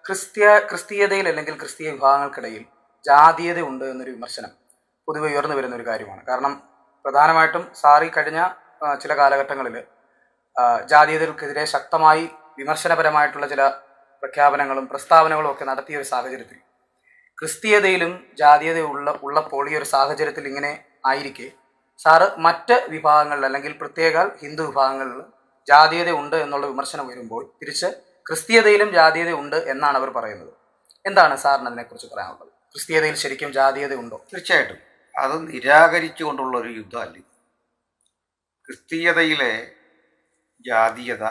ക്രിസ്തീയതയിൽ അല്ലെങ്കിൽ ക്രിസ്തീയ വിഭാഗങ്ങൾക്കിടയിൽ ജാതീയത ഉണ്ട് എന്നൊരു വിമർശനം പൊതുവെ ഉയർന്നു വരുന്ന ഒരു കാര്യമാണ്. കാരണം പ്രധാനമായിട്ടും സാറി കഴിഞ്ഞ ചില കാലഘട്ടങ്ങളിൽ ജാതീയതകൾക്കെതിരെ ശക്തമായി വിമർശനപരമായിട്ടുള്ള ചില പ്രഖ്യാപനങ്ങളും പ്രസ്താവനകളും ഒക്കെ നടത്തിയ ഒരു സാഹചര്യത്തിൽ ക്രിസ്തീയതയിലും ജാതീയത ഉള്ളപ്പോൾ ഈ ഒരു സാഹചര്യത്തിൽ ഇങ്ങനെ ആയിരിക്കെ സാറ് മറ്റ് വിഭാഗങ്ങളിൽ അല്ലെങ്കിൽ പ്രത്യേക ഹിന്ദു വിഭാഗങ്ങളിൽ ജാതീയത ഉണ്ട് എന്നുള്ള വിമർശനം വരുമ്പോൾ തിരിച്ച് ക്രിസ്തീയതയിലും ജാതീയത ഉണ്ട് എന്നാണ് അവർ പറയുന്നത്. എന്താണ് സാറിന് അതിനെക്കുറിച്ച് പറയാനുള്ളത്? ക്രിസ്തീയതയിൽ ശരിക്കും ജാതീയത ഉണ്ടോ? തീർച്ചയായിട്ടും അത് നിരാകരിച്ചുകൊണ്ടുള്ള ഒരു യുദ്ധമല്ല. ക്രിസ്തീയതയിലെ ജാതീയത,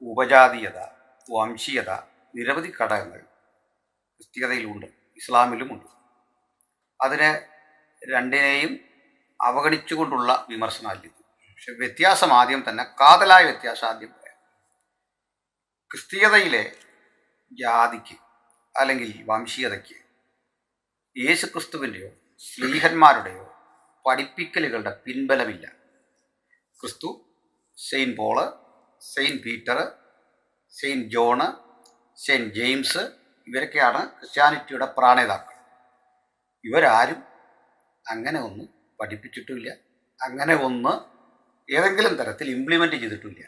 ഉപജാതീയത, വംശീയത, നിരവധി ഘടകങ്ങൾ ക്രിസ്തീയതയിലുണ്ട്, ഇസ്ലാമിലുമുണ്ട്. അതിനെ രണ്ടിനെയും അവഗണിച്ചുകൊണ്ടുള്ള വിമർശനമല്ല ഇത്. പക്ഷെ വ്യത്യാസം ആദ്യം തന്നെ, കാതലായ വ്യത്യാസം ആദ്യം പറയാം. ക്രിസ്തീയതയിലെ ജാതിക്ക് അല്ലെങ്കിൽ വംശീയതയ്ക്ക് യേശുക്രിസ്തുവിൻ്റെയോ സ്ലീഹന്മാരുടെയോ പഠിപ്പിക്കലുകളുടെ പിൻബലമില്ല. ക്രിസ്തു, saint Paul, saint Peter, saint John, saint James ഇവരൊക്കെയാണ് ക്രിസ്ത്യാനിറ്റിയുടെ പ്രാണേതാക്കൾ. ഇവരാരും അങ്ങനെ ഒന്ന് പഠിപ്പിച്ചിട്ടുമില്ല, അങ്ങനെ ഒന്ന് ഏതെങ്കിലും തരത്തിൽ ഇംപ്ലിമെൻ്റ് ചെയ്തിട്ടില്ല.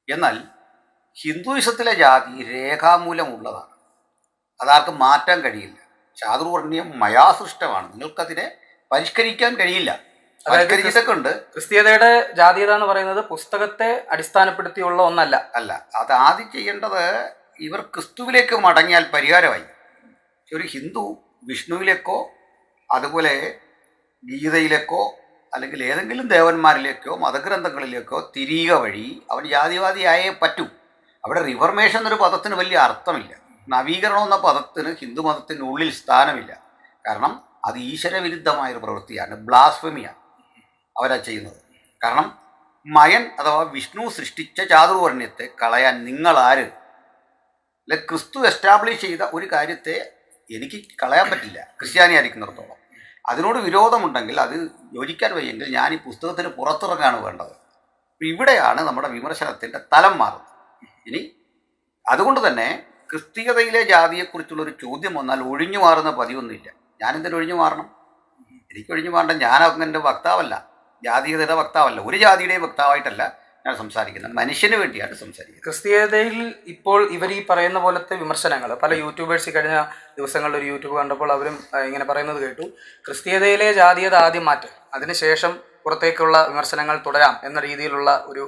എന്നാൽ ഹിന്ദുയിസത്തിലെ ജാതി രേഖാമൂലമുള്ളതാണ്, അതാർക്കും മാറ്റാൻ കഴിയില്ല. ചാതുർവർണ്ണയം മയാസൃഷ്ടമാണ്, നിങ്ങൾക്കതിനെ പരിഷ്കരിക്കാൻ കഴിയില്ല. പരിഷ്കരിച്ചിട്ടൊക്കെ ഉണ്ട്. ക്രിസ്തീയതയുടെ ജാതീയത എന്ന് പറയുന്നത് പുസ്തകത്തെ അടിസ്ഥാനപ്പെടുത്തിയുള്ള ഒന്നല്ല. അത് ആദ്യം ചെയ്യേണ്ടത് ഇവർ ക്രിസ്തുവിലേക്ക് മടങ്ങിയാൽ പരിഹാരമായി. ഒരു ഹിന്ദു വിഷ്ണുവിലേക്കോ അതുപോലെ ഗീതയിലേക്കോ അല്ലെങ്കിൽ ഏതെങ്കിലും ദേവന്മാരിലേക്കോ മതഗ്രന്ഥങ്ങളിലേക്കോ തിരിയുക വഴി അവൻ ജാതിവാദിയായേ പറ്റൂ. അവിടെ റിഫർമേഷൻ എന്നൊരു പദത്തിന് വലിയ അർത്ഥമില്ല. നവീകരണം എന്ന പദത്തിന് ഹിന്ദു മതത്തിനുള്ളിൽ സ്ഥാനമില്ല. കാരണം അത് ഈശ്വരവിരുദ്ധമായൊരു പ്രവൃത്തിയാണ്, ബ്ലാസ്ഫമിയാണ് അവരാ ചെയ്യുന്നത്. കാരണം മയൻ അഥവാ വിഷ്ണു സൃഷ്ടിച്ച ചാതുർവർണ്ണയത്തെ കളയാൻ നിങ്ങളാര്? അല്ലെ, ക്രിസ്തു എസ്റ്റാബ്ലിഷ് ചെയ്ത ഒരു കാര്യത്തെ എനിക്ക് കളയാൻ പറ്റില്ല ക്രിസ്ത്യാനിയായിരിക്കുന്നിടത്തോളം. അതിനോട് വിരോധമുണ്ടെങ്കിൽ, അത് യോജിക്കാൻ വയ്യെങ്കിൽ ഞാൻ ഈ പുസ്തകത്തിന് പുറത്തിറങ്ങാണ് വേണ്ടത്. ഇവിടെയാണ് നമ്മുടെ വിമർശനത്തിൻ്റെ തലം മാറുന്നത്. ഇനി അതുകൊണ്ട് തന്നെ ക്രിസ്തീയതയിലെ ജാതിയെക്കുറിച്ചുള്ളൊരു ചോദ്യം വന്നാൽ ഒഴിഞ്ഞു മാറുന്ന പതിവൊന്നുമില്ല. ഞാനെന്തിനും ഒഴിഞ്ഞു മാറണം? എനിക്ക് ഒഴിഞ്ഞു മാറേണ്ട, ഞാൻ അങ്ങനെ വക്താവല്ല, ജാതീയതയുടെ വക്താവല്ല, ഒരു ജാതിയുടെയും വക്താവായിട്ടല്ല ഞാൻ സംസാരിക്കുന്നത്, മനുഷ്യന് വേണ്ടിയാണ് സംസാരിക്കുന്നത്. ക്രിസ്തീയതയിൽ ഇപ്പോൾ ഇവർ ഈ പറയുന്ന പോലത്തെ വിമർശനങ്ങൾ പല യൂട്യൂബേഴ്സ് കഴിഞ്ഞ ദിവസങ്ങളിൽ ഒരു യൂട്യൂബ് കണ്ടപ്പോൾ അവരും ഇങ്ങനെ പറയുന്നത് കേട്ടു, ക്രിസ്തീയതയിലെ ജാതീയത ആദ്യം മാറ്റ്, അതിനുശേഷം പുറത്തേക്കുള്ള വിമർശനങ്ങൾ തുടരാം എന്ന രീതിയിലുള്ള ഒരു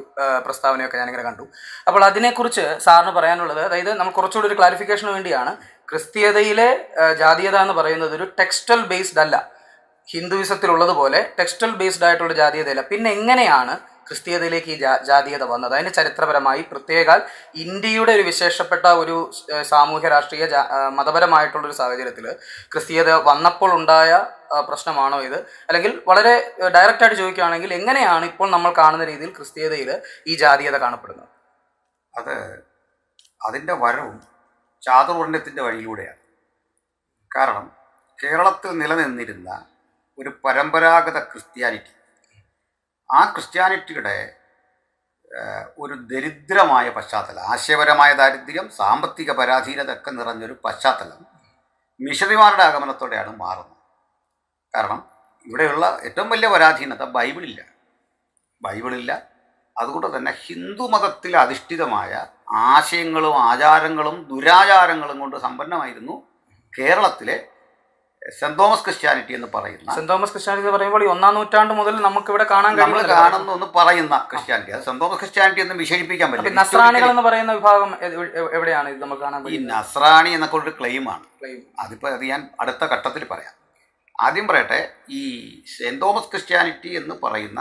പ്രസ്താവനയൊക്കെ ഞാനിങ്ങനെ കണ്ടു. അപ്പോൾ അതിനെക്കുറിച്ച് സാറിന് പറയാനുള്ളത്, അതായത് നമ്മൾ കുറച്ചുകൂടി ഒരു ക്ലാരിഫിക്കേഷന് വേണ്ടിയാണ്, ക്രിസ്തീയതയിലെ ജാതീയത എന്ന് പറയുന്നത് ഒരു ടെക്സ്റ്റൽ ബേസ്ഡ് അല്ല, ഹിന്ദുയിസത്തിലുള്ളതുപോലെ ടെക്സ്റ്റൽ ബേസ്ഡ് ആയിട്ടുള്ള ജാതീയതയല്ല. പിന്നെ എങ്ങനെയാണ് ക്രിസ്തീയതയിലേക്ക് ഈ ജാതീയത വന്നത്? അതിന് ചരിത്രപരമായി പ്രത്യേക ഇന്ത്യയുടെ ഒരു വിശേഷപ്പെട്ട ഒരു സാമൂഹ്യ രാഷ്ട്രീയ മതപരമായിട്ടുള്ളൊരു സാഹചര്യത്തിൽ ക്രിസ്തീയത വന്നപ്പോൾ ഉണ്ടായ പ്രശ്നമാണോ ഇത്? അല്ലെങ്കിൽ വളരെ ഡയറക്റ്റായിട്ട് ചോദിക്കുകയാണെങ്കിൽ എങ്ങനെയാണ് ഇപ്പോൾ നമ്മൾ കാണുന്ന രീതിയിൽ ക്രിസ്തീയതയിൽ ഈ ജാതീയത കാണപ്പെടുന്നത്? അതിൻ്റെ വരവും ചാതുർവർണ്ണയത്തിൻ്റെ വഴിയിലൂടെയാണ്. കാരണം കേരളത്തിൽ നിലനിന്നിരുന്ന ഒരു പരമ്പരാഗത ക്രിസ്ത്യാനിറ്റി, ആ ക്രിസ്ത്യാനിറ്റിയുടെ ഒരു ദരിദ്രമായ പശ്ചാത്തലം, ആശയപരമായ ദാരിദ്ര്യം, സാമ്പത്തിക പരാധീനത ഒക്കെ നിറഞ്ഞൊരു പശ്ചാത്തലം മിഷണറിമാരുടെ ആഗമനത്തോടെയാണ് മാറുന്നത്. കാരണം ഇവിടെയുള്ള ഏറ്റവും വലിയ പരാധീനത ബൈബിളില്ല. അതുകൊണ്ട് തന്നെ ഹിന്ദു മതത്തിൽ അധിഷ്ഠിതമായ ആശയങ്ങളും ആചാരങ്ങളും ദുരാചാരങ്ങളും കൊണ്ട് സമ്പന്നമായിരുന്നു കേരളത്തിലെ സെന്റ് തോമസ് ക്രിസ്ത്യാനിറ്റി എന്ന് പറയുന്ന. സെന്റ് തോമസ് ക്രിസ്ത്യാനിറ്റി എന്ന് പറയുമ്പോൾ 1-ാം നൂറ്റാണ്ട് മുതൽ നമുക്കിവിടെ കാണുന്നു പറയുന്ന ക്രിസ്ത്യാനിറ്റി, അത് സെന്റ് തോമസ് ക്രിസ്ത്യാനിറ്റി എന്ന് വിശേഷിപ്പിക്കാൻ പറ്റില്ല. നസ്രാണികൾ എന്ന് പറയുന്ന വിഭാഗം എവിടെയാണ് ഇത് നമുക്ക് കാണാൻ? ഈ നസ്രാണി എന്നൊക്കെ ഒരു ക്ലെയിമാണ്. അതിപ്പോൾ അത് ഞാൻ അടുത്ത ഘട്ടത്തിൽ പറയാം. ആദ്യം പറയട്ടെ, ഈ സെന്റ് തോമസ് ക്രിസ്ത്യാനിറ്റി എന്ന് പറയുന്ന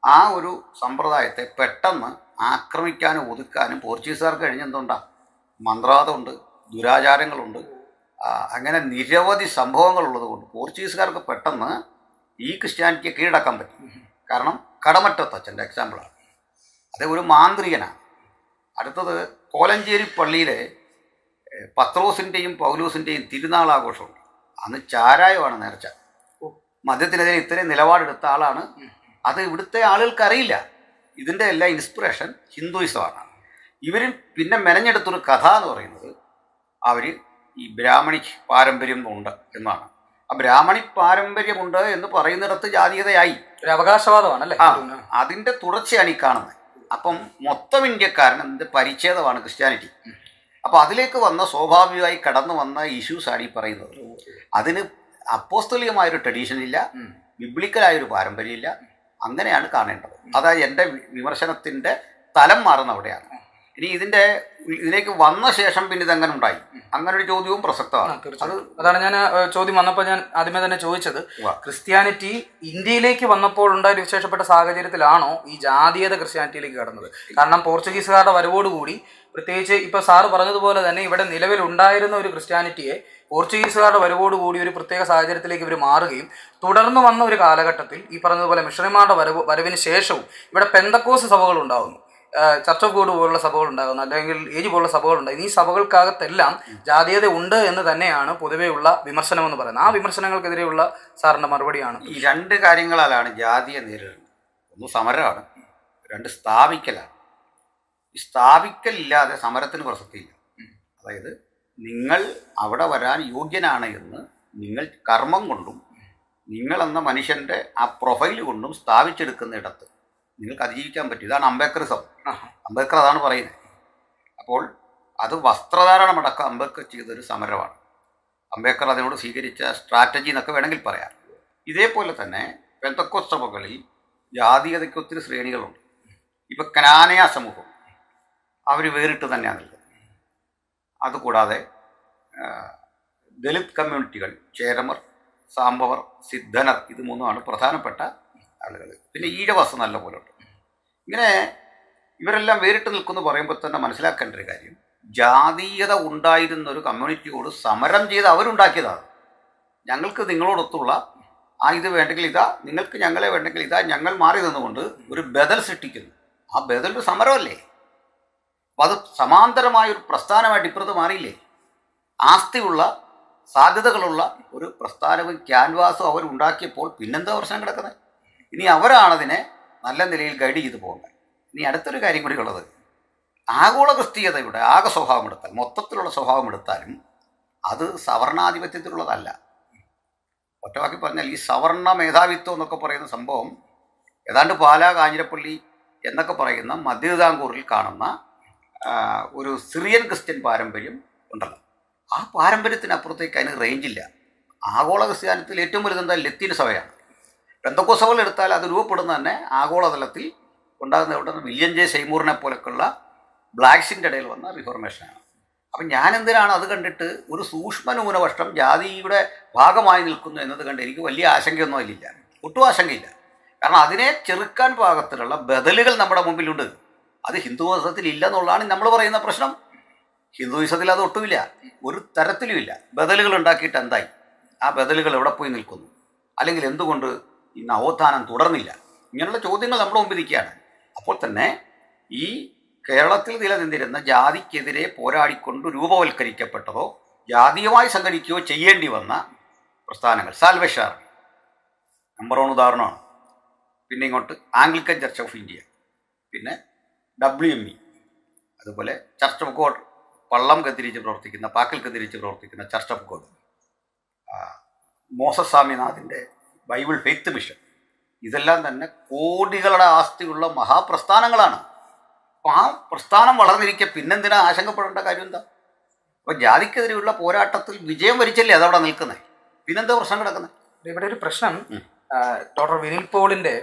ആ ഒരു സമ്പ്രദായത്തെ പെട്ടെന്ന് ആക്രമിക്കാനും ഒതുക്കാനും പോർച്ചുഗീസുകാർക്ക് കഴിഞ്ഞെന്തുണ്ടാ? മന്ത്രവാദമുണ്ട്, ദുരാചാരങ്ങളുണ്ട്, അങ്ങനെ നിരവധി സംഭവങ്ങളുള്ളത് കൊണ്ട് പോർച്ചുഗീസുകാർക്ക് പെട്ടെന്ന് ഈ ക്രിസ്ത്യാനിറ്റിയെ കീഴടക്കാൻ പറ്റും. കാരണം കടമറ്റത്തച്ഛൻ്റെ എക്സാമ്പിളാണ്, അത് ഒരു മാന്ത്രികനാണ്. അടുത്തത് കോലഞ്ചേരി പള്ളിയിലെ പത്രോസിൻ്റെയും പൗലോസിൻ്റെയും തിരുനാൾ ആഘോഷമുണ്ട്. അന്ന് ചാരായമാണ് നേർച്ച. മദ്യത്തിനെതിരെ ഇത്രയും നിലപാടെടുത്ത ആളാണ്. അത് ഇവിടുത്തെ ആളുകൾക്കറിയില്ല. ഇതിൻ്റെ എല്ലാ ഇൻസ്പിറേഷൻ ഹിന്ദുയിസമാണ്. ഇവരിൽ പിന്നെ മെനഞ്ഞെടുത്തൊരു കഥ എന്ന് പറയുന്നത്, അവർ ഈ ബ്രാഹ്മണിക് പാരമ്പര്യം ഉണ്ട് എന്നാണ്. ആ ബ്രാഹ്മണിക് പാരമ്പര്യമുണ്ട് എന്ന് പറയുന്നിടത്ത് ജാതീയതയായി. ഒരു അവകാശവാദമാണ് അല്ലേ? ആ, അതിൻ്റെ തുടർച്ചയാണ് ഈ കാണുന്നത്. അപ്പം മൊത്തം ഇന്ത്യക്കാരൻ എന്ത് പരിച്ഛേദമാണ് ക്രിസ്ത്യാനിറ്റി. അപ്പോൾ അതിലേക്ക് വന്ന സ്വാഭാവികമായി കടന്നു വന്ന ഇഷ്യൂസാണ് ഈ പറയുന്നത്. അതിന് അപ്പോസ്തലികമായൊരു ട്രഡീഷൻ ഇല്ല, ബിബ്ലിക്കലായൊരു പാരമ്പര്യമില്ല. അങ്ങനെയാണ് കാണേണ്ടത്. അതായത് എൻ്റെ വിമർശനത്തിൻ്റെ തലം മാറുന്ന അവിടെയാണ്. ഇനി ഇതിലേക്ക് വന്ന ശേഷം പിന്നെ ഇതെങ്ങനെ ഉണ്ടായി, അങ്ങനെ ഒരു ചോദ്യവും പ്രസക്തമാണ്. അതാണ് ഞാൻ ചോദ്യം വന്നപ്പോൾ ഞാൻ ആദ്യമേ തന്നെ ചോദിച്ചത്, ക്രിസ്ത്യാനിറ്റി ഇന്ത്യയിലേക്ക് വന്നപ്പോൾ ഉണ്ടായ വിശേഷപ്പെട്ട സാഹചര്യത്തിലാണോ ഈ ജാതീയത ക്രിസ്ത്യാനിറ്റിയിലേക്ക് കടന്നത്? കാരണം പോർച്ചുഗീസുകാരുടെ വരവോടുകൂടി, പ്രത്യേകിച്ച് ഇപ്പൊ സാറ് പറഞ്ഞതുപോലെ തന്നെ ഇവിടെ നിലവിലുണ്ടായിരുന്ന ഒരു ക്രിസ്ത്യാനിറ്റിയെ പോർച്ചുഗീസുകാരുടെ വരവോടുകൂടി ഒരു പ്രത്യേക സാഹചര്യത്തിലേക്ക് ഇവർ മാറുകയും തുടർന്ന് വന്ന ഒരു കാലഘട്ടത്തിൽ ഈ പറഞ്ഞതുപോലെ മിഷണറിമാരുടെ വരവിന് ശേഷവും ഇവിടെ പെന്തക്കോസ് സഭകൾ ഉണ്ടാകുന്നു, ചർച്ച് ഓഫ് ഗോഡ് പോലുള്ള സഭകൾ ഉണ്ടാകുന്നു, അല്ലെങ്കിൽ ഏജ് പോലുള്ള സഭകൾ ഉണ്ടാകുന്നു. ഈ സഭകൾക്കകത്തെല്ലാം ജാതീയത ഉണ്ട് എന്ന് തന്നെയാണ് പൊതുവെയുള്ള വിമർശനം എന്ന് പറയുന്നത്. ആ വിമർശനങ്ങൾക്കെതിരെയുള്ള സാറിന്റെ മറുപടിയാണ്. ഈ രണ്ട് കാര്യങ്ങളാലാണ് ജാതിയെ നേരിടുന്നത്. ഒന്ന് സമരമാണ്, രണ്ട് സ്ഥാപിക്കലാണ്. ഈ സ്ഥാപിക്കലില്ലാതെ സമരത്തിന് പ്രസക്തിയില്ല. അതായത് നിങ്ങൾ അവിടെ വരാൻ യോഗ്യനാണ് എന്ന് നിങ്ങൾ കർമ്മം കൊണ്ടും നിങ്ങളെന്ന മനുഷ്യൻ്റെ ആ പ്രൊഫൈൽ കൊണ്ടും സ്ഥാപിച്ചെടുക്കുന്നിടത്ത് നിങ്ങൾക്ക് അതിജീവിക്കാൻ പറ്റും. ഇതാണ് അംബേദ്കറിസം. അംബേദ്കർ അതാണ് പറയുന്നത്. അപ്പോൾ അത് വസ്ത്രധാരണമടക്കം അംബേദ്കർ ചെയ്തൊരു സമരമാണ്. അംബേദ്കർ അതിനോട് സ്വീകരിച്ച സ്ട്രാറ്റജി എന്നൊക്കെ വേണമെങ്കിൽ പറയാം. ഇതേപോലെ തന്നെ പെന്തക്കോസ്ത് സഭകളിൽ ജാതീയതയ്ക്ക് ഒത്തിരി ശ്രേണികളുണ്ട്. ഇപ്പം കനാനയ സമൂഹം അവർ വേറിട്ട് തന്നെയാണ് നിൽക്കുന്നത്. അതുകൂടാതെ ദലിത് കമ്മ്യൂണിറ്റികൾ, ചേരമർ, സാംബവർ, സിദ്ധനർ, ഇത് മൂന്നുമാണ് പ്രധാനപ്പെട്ട ആളുകൾ. പിന്നെ ഈഴവാസം നല്ല പോലെ ഉണ്ട്. ഇങ്ങനെ ഇവരെല്ലാം വേറിട്ട് നിൽക്കുമെന്ന് പറയുമ്പോൾ തന്നെ മനസ്സിലാക്കേണ്ട ഒരു കാര്യം, ജാതീയത ഉണ്ടായിരുന്ന ഒരു കമ്മ്യൂണിറ്റിയോട് സമരം ചെയ്ത് അവരുണ്ടാക്കിയതാണ്. ഞങ്ങൾക്ക് നിങ്ങളോടൊത്തുള്ള ഇത് വേണ്ടെങ്കിൽ ഇതാ, നിങ്ങൾക്ക് ഞങ്ങളെ വേണ്ടെങ്കിൽ ഇതാ, ഞങ്ങൾ മാറി നിന്നുകൊണ്ട് ഒരു ബദൽ സൃഷ്ടിക്കുന്നു. ആ ബദൽ ഒരു സമരമല്ലേ? അപ്പം അത് സമാന്തരമായൊരു പ്രസ്ഥാനമായിട്ട് ഇപ്പുറത്ത് മാറിയില്ലേ? ആസ്തിയുള്ള, സാധ്യതകളുള്ള ഒരു പ്രസ്ഥാനവും ക്യാൻവാസും അവരുണ്ടാക്കിയപ്പോൾ പിന്നെന്താ പ്രശ്നം കിടക്കുന്നത്? ഇനി അവരാണതിനെ നല്ല നിലയിൽ ഗൈഡ് ചെയ്ത് പോകേണ്ടത്. ഇനി അടുത്തൊരു കാര്യം കൂടി ഉള്ളത്, ആഗോള ക്രിസ്തീയതയുടെ ആകെ സ്വഭാവം എടുത്താൽ, മൊത്തത്തിലുള്ള സ്വഭാവം എടുത്താലും അത് സവർണാധിപത്യത്തിലുള്ളതല്ല. ഒറ്റവാക്കി പറഞ്ഞാൽ ഈ സവർണ മേധാവിത്വം എന്നൊക്കെ പറയുന്ന സംഭവം ഏതാണ്ട് പാലാ, കാഞ്ഞിരപ്പള്ളി എന്നൊക്കെ പറയുന്ന മധ്യതാങ്കൂറിൽ കാണുന്ന ഒരു സിറിയൻ ക്രിസ്ത്യൻ പാരമ്പര്യം ഉണ്ടല്ലോ. ആ പാരമ്പര്യത്തിനപ്പുറത്തേക്ക് അതിന് റേഞ്ചില്ല. ആഗോള ക്രിസ്ത്യാനിത്തിൽ ഏറ്റവും വലുതെന്താ ലത്തീൻ സഭയാണ്. പെന്തക്കോസ്ത് സഭകൾ എടുത്താൽ അത് രൂപപ്പെടുന്ന തന്നെ ആഗോളതലത്തിൽ ഉണ്ടാകുന്ന ഇവിടെ വില്യം ജെ സെയ്മൂറിനെ പോലൊക്കെയുള്ള ബ്ലാക്സിൻ്റെ ഇടയിൽ വന്ന റിഫോർമേഷനാണ്. അപ്പം ഞാൻ എന്തിനാണ് അത് കണ്ടിട്ട് ഒരു സൂക്ഷ്മ ന്യൂനപക്ഷം ജാതിയുടെ ഭാഗമായി നിൽക്കുന്നു എന്നത് കണ്ട് എനിക്ക് വലിയ ആശങ്കയൊന്നും അതിലില്ല, ഒട്ടും ആശങ്കയില്ല. കാരണം അതിനെ ചെറുക്കാൻ പാകത്തിലുള്ള ബദലുകൾ നമ്മുടെ മുമ്പിലുണ്ട്. അത് ഹിന്ദുമതത്തിൽ ഇല്ലെന്നുള്ളതാണ് നമ്മൾ പറയുന്ന പ്രശ്നം. ഹിന്ദുയിസത്തിൽ അത് ഒട്ടുമില്ല, ഒരു തരത്തിലുമില്ല. ബദലുകൾ ഉണ്ടാക്കിയിട്ട് എന്തായി? ആ ബദലുകൾ എവിടെ പോയി നിൽക്കുന്നു? അല്ലെങ്കിൽ എന്തുകൊണ്ട് ഈ നവോത്ഥാനം തുടർന്നില്ല? ഇങ്ങനെയുള്ള ചോദ്യങ്ങൾ നമ്മുടെ മുമ്പിൽ നിൽക്കുകയാണ്. അപ്പോൾ തന്നെ ഈ കേരളത്തിൽ നിലനിന്നിരുന്ന ജാതിക്കെതിരെ പോരാടിക്കൊണ്ട് രൂപവൽക്കരിക്കപ്പെട്ടതോ ജാതീയമായി സംഘടിക്കുകയോ ചെയ്യേണ്ടി വന്ന പ്രസ്ഥാനങ്ങൾ, സാൽവേഷൻ ആർമി നമ്പർ 1 ഉദാഹരണമാണ്. പിന്നെ ഇങ്ങോട്ട് ആംഗ്ലിക്കൻ ചർച്ച് ഓഫ് ഇന്ത്യ, പിന്നെ WME, അതുപോലെ ചർച്ച് ഓഫ് ഗോഡ്, പള്ളം കത്തിരിച്ച് പ്രവർത്തിക്കുന്ന, പാക്കൽ കത്തിരിച്ച് പ്രവർത്തിക്കുന്ന ചർച്ച് ഓഫ് ഗോഡ്, മോസസ് സ്വാമിനാഥിൻ്റെ ബൈബിൾ ഫെയ്ത്ത് മിഷൻ, ഇതെല്ലാം തന്നെ കോടികളുടെ ആസ്തിയുള്ള മഹാപ്രസ്ഥാനങ്ങളാണ്. അപ്പോൾ ആ പ്രസ്ഥാനം വളർന്നിരിക്കുക പിന്നെന്തിനാ ആശങ്കപ്പെടേണ്ട കാര്യം എന്താ? അപ്പോൾ ജാതിക്കെതിരെയുള്ള പോരാട്ടത്തിൽ വിജയം വരിച്ചല്ലേ അതവിടെ നിൽക്കുന്നത്, പിന്നെന്താ പ്രശ്നം കിടക്കുന്നത്? ഇവിടെ ഒരു പ്രശ്നം, ഡോക്ടർ വിനിൽ പോളിന്റെ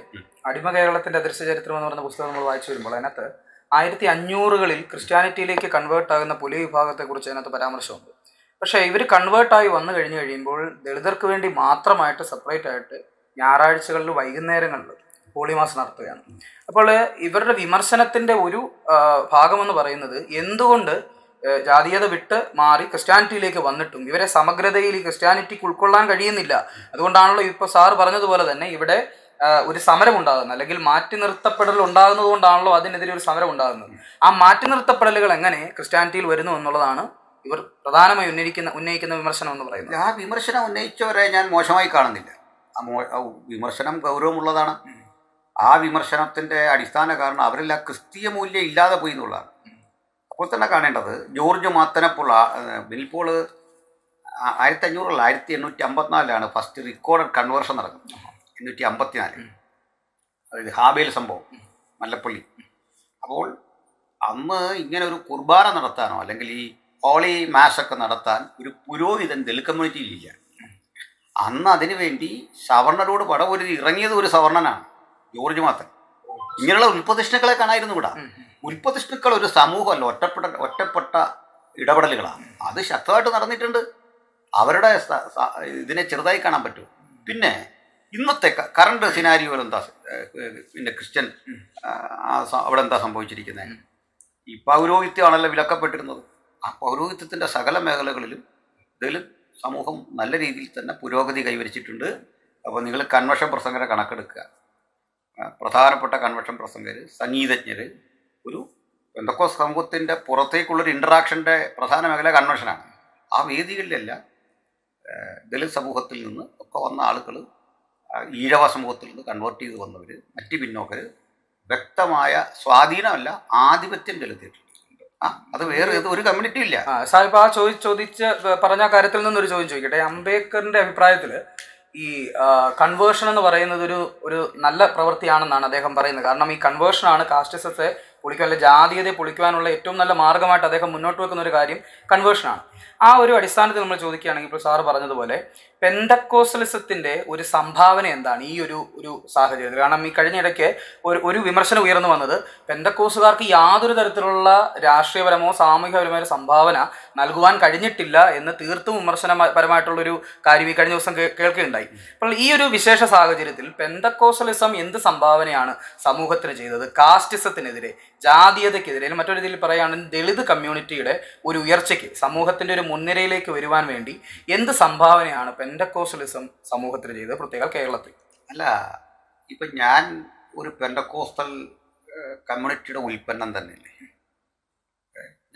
അടിമ കേരളത്തിന്റെ അദൃശ്യ ചരിത്രം എന്ന് പറയുന്ന പുസ്തകം നമ്മൾ വായിച്ചു വരുമ്പോൾ അതിനകത്ത് 1500കളിൽ ക്രിസ്ത്യാനിറ്റിയിലേക്ക് കൺവേർട്ട് ആകുന്ന പുലി വിഭാഗത്തെക്കുറിച്ച് അതിനകത്ത് പരാമർശമുണ്ട്. പക്ഷേ ഇവർ കൺവേർട്ടായി വന്നു കഴിയുമ്പോൾ ദളിതർക്ക് വേണ്ടി മാത്രമായിട്ട് സെപ്പറേറ്റ് ആയിട്ട് ഞായറാഴ്ചകളിൽ വൈകുന്നേരങ്ങളിൽ ഹോളിമാസ് നടത്തുകയാണ്. അപ്പോൾ ഇവരുടെ വിമർശനത്തിൻ്റെ ഒരു ഭാഗമെന്ന് പറയുന്നത് എന്തുകൊണ്ട് ജാതീയത വിട്ട് മാറി ക്രിസ്ത്യാനിറ്റിയിലേക്ക് വന്നിട്ടും ഇവരെ സമഗ്രതയിൽ ഈ ക്രിസ്ത്യാനിറ്റിക്ക് ഉൾക്കൊള്ളാൻ കഴിയുന്നില്ല. അതുകൊണ്ടാണല്ലോ ഇപ്പോൾ സാറ് പറഞ്ഞതുപോലെ തന്നെ ഇവിടെ ഒരു സമരം ഉണ്ടാകുന്നത്, അല്ലെങ്കിൽ മാറ്റി നിർത്തപ്പെടൽ ഉണ്ടാകുന്നത് കൊണ്ടാണല്ലോ അതിനെതിരെ ഒരു സമരം ഉണ്ടാകുന്നത്. ആ മാറ്റി നിർത്തപ്പെടലുകൾ എങ്ങനെ ക്രിസ്ത്യാനിറ്റിയിൽ വരുന്നു എന്നുള്ളതാണ് ഇവർ പ്രധാനമായി ഉന്നയിക്കുന്ന വിമർശനം എന്ന് പറയുന്നത്. ആ വിമർശനം ഉന്നയിച്ചവരെ ഞാൻ മോശമായി കാണുന്നില്ല. ആ വിമർശനം ഗൗരവമുള്ളതാണ്. ആ വിമർശനത്തിൻ്റെ അടിസ്ഥാന കാരണം അവരെല്ലാം ക്രിസ്തീയ മൂല്യം ഇല്ലാതെ പോയി എന്നുള്ളതാണ്. അപ്പോൾ തന്നെ കാണേണ്ടത് ജോർജ് മാത്തനെപ്പോലുള്ള ബിൽപോള് 1854 ഫസ്റ്റ് റെക്കോർഡഡ് കൺവേർഷൻ നടക്കുന്നത്. 854 അതായത് ഹാബേൽ സംഭവം മല്ലപ്പള്ളി. അപ്പോൾ അന്ന് ഇങ്ങനെ ഒരു കുർബാന നടത്താനോ അല്ലെങ്കിൽ ഈ ഹോളി മാസൊക്കെ നടത്താൻ ഒരു പുരോഹിതൻ ദലിത് കമ്മ്യൂണിറ്റിയിലില്ല. അന്ന് അതിനു വേണ്ടി സവർണരോട് പടപൊരുതി ഇറങ്ങിയത് ഒരു സവർണനാണ്, ജോർജ് മാത്തൻ. ഇങ്ങനെയുള്ള ഉൽപ്പതിഷ്ണുക്കളെ കാണായിരുന്നു ഇവിടെ. ഉൽപ്പതിഷ്ണുക്കൾ ഒരു സമൂഹമല്ല, ഒറ്റപ്പെട്ട ഇടപെടലുകളാണ്. അത് ശക്തമായിട്ട് നടന്നിട്ടുണ്ട്. അവരുടെ ഇതിനെ ചെറുതായി കാണാൻ പറ്റും. പിന്നെ ഇന്നത്തെ കറണ്ട് സിനാരിയോയിൽ എന്താ പിന്നെ ക്രിസ്ത്യൻ അവിടെ എന്താ സംഭവിച്ചിരിക്കുന്നത്? ഈ പൗരോഹിത്യമാണല്ലോ വിലക്കപ്പെട്ടിരുന്നത്. ആ പൗരോഹിത്യത്തിൻ്റെ സകല മേഖലകളിലും ദലിത് സമൂഹം നല്ല രീതിയിൽ തന്നെ പുരോഗതി കൈവരിച്ചിട്ടുണ്ട്. അപ്പോൾ നിങ്ങൾ കൺവെൻഷൻ പ്രസംഗരെ കണക്കെടുക്കുക. പ്രധാനപ്പെട്ട കൺവെൻഷൻ പ്രസംഗർ, സംഗീതജ്ഞർ, ഒരു പെന്തക്കോസ്ത് സമൂഹത്തിൻ്റെ പുറത്തേക്കുള്ളൊരു ഇൻട്രാക്ഷൻ്റെ പ്രധാന മേഖല കൺവെൻഷനാണ്. ആ വേദികളിലെല്ലാം ദലിത് സമൂഹത്തിൽ നിന്ന് ഒക്കെ വന്ന ആളുകൾ, ഈഴവ സമൂഹത്തിൽ നിന്ന് കൺവേർട്ട് ചെയ്ത് വന്നവർ, മറ്റ് പിന്നോക്കർ വ്യക്തമായ സ്വാധീനമല്ല, ആധിപത്യം ചെലുത്തിയിട്ടുണ്ട്. അത് വേറെ ഒരു കമ്മ്യൂണിറ്റി ഇല്ല. സാഹിബ് ആ ചോദിച്ച പറഞ്ഞ കാര്യത്തിൽ നിന്നൊരു ചോദ്യം ചോദിക്കട്ടെ. അംബേദ്കറിന്റെ അഭിപ്രായത്തിൽ ഈ കൺവേർഷൻ എന്ന് പറയുന്നത് ഒരു നല്ല പ്രവൃത്തിയാണെന്നാണ് അദ്ദേഹം പറയുന്നത്. കാരണം ഈ കൺവേർഷനാണ് കാസ്റ്റിസത്തെ പൊളിക്കാൻ, അല്ലെ ജാതീയതയെ പൊളിക്കുവാനുള്ള ഏറ്റവും നല്ല മാർഗമായിട്ട് അദ്ദേഹം മുന്നോട്ട് വെക്കുന്ന ഒരു കാര്യം കൺവേർഷനാണ്. ആ ഒരു അടിസ്ഥാനത്തിൽ നമ്മൾ ചോദിക്കുകയാണെങ്കിൽ ഇപ്പോൾ സാറ് പറഞ്ഞതുപോലെ പെന്തക്കോസ്റ്റലിസത്തിന്റെ ഒരു സംഭാവന എന്താണ് ഈ ഒരു സാഹചര്യത്തിൽ? കാരണം ഈ കഴിഞ്ഞിടയ്ക്ക് ഒരു വിമർശനം ഉയർന്നു വന്നത് പെന്തക്കോസ്തുകാർക്ക് യാതൊരു തരത്തിലുള്ള രാഷ്ട്രീയപരമോ സാമൂഹികപരമായ സംഭാവന നൽകുവാൻ കഴിഞ്ഞിട്ടില്ല എന്ന് തീർത്തും വിമർശനപരമായിട്ടുള്ളൊരു കാര്യം ഈ കഴിഞ്ഞ ദിവസം കേൾക്കുകയുണ്ടായി. അപ്പോൾ ഈ ഒരു വിശേഷ സാഹചര്യത്തിൽ പെന്തക്കോസ്റ്റലിസം എന്ത് സംഭാവനയാണ് സമൂഹത്തിന് ചെയ്തത്? കാസ്റ്റിസത്തിനെതിരെ, ജാതീയതയ്ക്കെതിരെ, മറ്റൊരു രീതിയിൽ പറയുകയാണെങ്കിൽ ദളിത് കമ്മ്യൂണിറ്റിയുടെ ഒരു ഉയർച്ചയ്ക്ക്, സമൂഹത്തിൻ്റെ ഒരു മുൻനിരയിലേക്ക് വരുവാൻ വേണ്ടി എന്ത് സംഭാവനയാണ് പെന്തക്കോസ്റ്റലിസം സമൂഹത്തിന് ചെയ്തത്, പ്രത്യേക കേരളത്തിൽ? അല്ല, ഇപ്പം ഞാൻ ഒരു പെന്തക്കോസ്റ്റൽ കമ്മ്യൂണിറ്റിയുടെ ഉൽപ്പന്നം തന്നെയല്ലേ.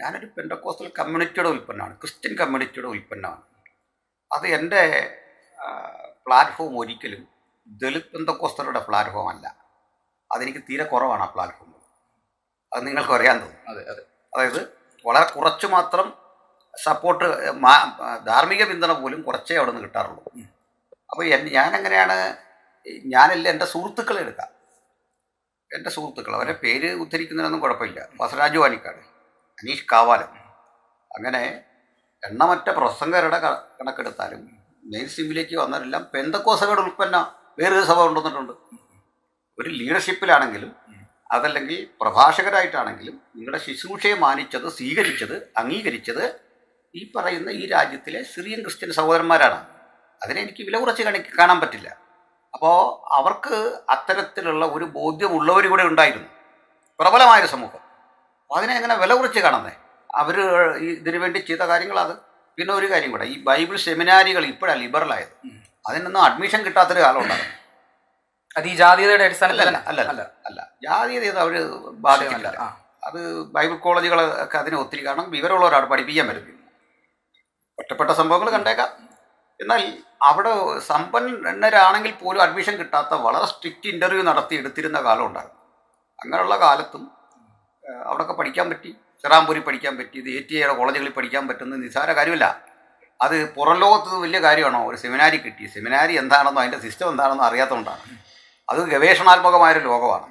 ഞാനൊരു പെന്തക്കോസ്റ്റൽ കമ്മ്യൂണിറ്റിയുടെ ഉൽപ്പന്നമാണ്, ക്രിസ്ത്യൻ കമ്മ്യൂണിറ്റിയുടെ ഉൽപ്പന്നമാണ്. അത് എൻ്റെ പ്ലാറ്റ്ഫോം ഒരിക്കലും ദലിത് പെന്തക്കോസ്റ്റലുടെ പ്ലാറ്റ്ഫോം അല്ല. അതെനിക്ക് തീരെ കുറവാണ് ആ പ്ലാറ്റ്ഫോം. അത് നിങ്ങൾക്ക് അറിയാൻ തോന്നും. അതായത് വളരെ കുറച്ച് മാത്രം സപ്പോർട്ട്, ധാർമ്മിക പിന്തുണ പോലും കുറച്ചേ അവിടെ നിന്ന് കിട്ടാറുള്ളൂ. അപ്പോൾ ഞാനെങ്ങനെയാണ്, ഞാനല്ല എൻ്റെ സുഹൃത്തുക്കളെ എടുക്കാം. എൻ്റെ സുഹൃത്തുക്കൾ, അവരുടെ പേര് ഉദ്ധരിക്കുന്നതിനൊന്നും കുഴപ്പമില്ല. വസരാജു വാനിക്കാട്, അനീഷ് കാവാലം, അങ്ങനെ എണ്ണമറ്റ പ്രസംഗരുടെ കണക്കെടുത്താലും മെയിൻ സ്ട്രീമിലേക്ക് വന്നവരെല്ലാം പെന്തക്കോസ്തയുടെ ഉൽപ്പന്നം വേറൊരു സഭ കൊണ്ടുവന്നിട്ടുണ്ട്. ഒരു ലീഡർഷിപ്പിലാണെങ്കിലും അതല്ലെങ്കിൽ പ്രഭാഷകരായിട്ടാണെങ്കിലും നിങ്ങളുടെ ശുശ്രൂഷയെ മാനിച്ചത്, സ്വീകരിച്ചത്, അംഗീകരിച്ചത് ഈ പറയുന്ന ഈ രാജ്യത്തിലെ സിറിയൻ ക്രിസ്ത്യൻ സഹോദരന്മാരാണ്. അതിനെ എനിക്ക് വില കുറച്ച് കാണാൻ പറ്റില്ല. അപ്പോൾ അവർക്ക് അത്തരത്തിലുള്ള ഒരു ബോധ്യമുള്ളവർ കൂടെ ഉണ്ടായിരുന്നു, പ്രബലമായൊരു സമൂഹം. അപ്പോൾ അതിനെ എങ്ങനെ വില കുറച്ച് കാണുന്നേ? അവർ ഇതിനു വേണ്ടി ചെയ്ത കാര്യങ്ങളത്. പിന്നെ ഒരു കാര്യം കൂടെ, ഈ ബൈബിൾ സെമിനാരികൾ ഇപ്പോഴാണ് ലിബറലായത്. അതിനൊന്നും അഡ്മിഷൻ കിട്ടാത്തൊരു കാലം ഉണ്ടാകും. അത് ഈ ജാതീയതയുടെ അടിസ്ഥാനത്തിൽ അല്ല, ജാതീയത അവർ ബാധിക്കില്ല. അത് ബൈബിൾ കോളേജുകളൊക്കെ അതിന് ഒത്തിരി, കാരണം വിവരമുള്ളവരാണ് പഠിപ്പിക്കാൻ പറ്റും. ഒറ്റപ്പെട്ട സംഭവങ്ങൾ കണ്ടേക്കാം. എന്നാൽ അവിടെ സമ്പന്നരാണെങ്കിൽ പോലും അഡ്മിഷൻ കിട്ടാത്ത വളരെ സ്ട്രിക്റ്റ് ഇൻ്റർവ്യൂ നടത്തി എടുത്തിരുന്ന കാലം ഉണ്ടായിരുന്നു. അങ്ങനെയുള്ള കാലത്തും അവിടെയൊക്കെ പഠിക്കാൻ പറ്റി. ചെറാമ്പൂരി പഠിക്കാൻ പറ്റി. ഇത് ATA കോളേജുകളിൽ പഠിക്കാൻ പറ്റുന്നത് നിസ്സാര കാര്യമല്ല. അത് പുറം ലോകത്ത് വലിയ കാര്യമാണോ? ഒരു സെമിനാരി കിട്ടി. സെമിനാരി എന്താണെന്നോ അതിൻ്റെ സിസ്റ്റം എന്താണെന്നോ അറിയാത്തതുകൊണ്ടാണ്. അത് ഗവേഷണാത്മകമായൊരു ലോകമാണ്.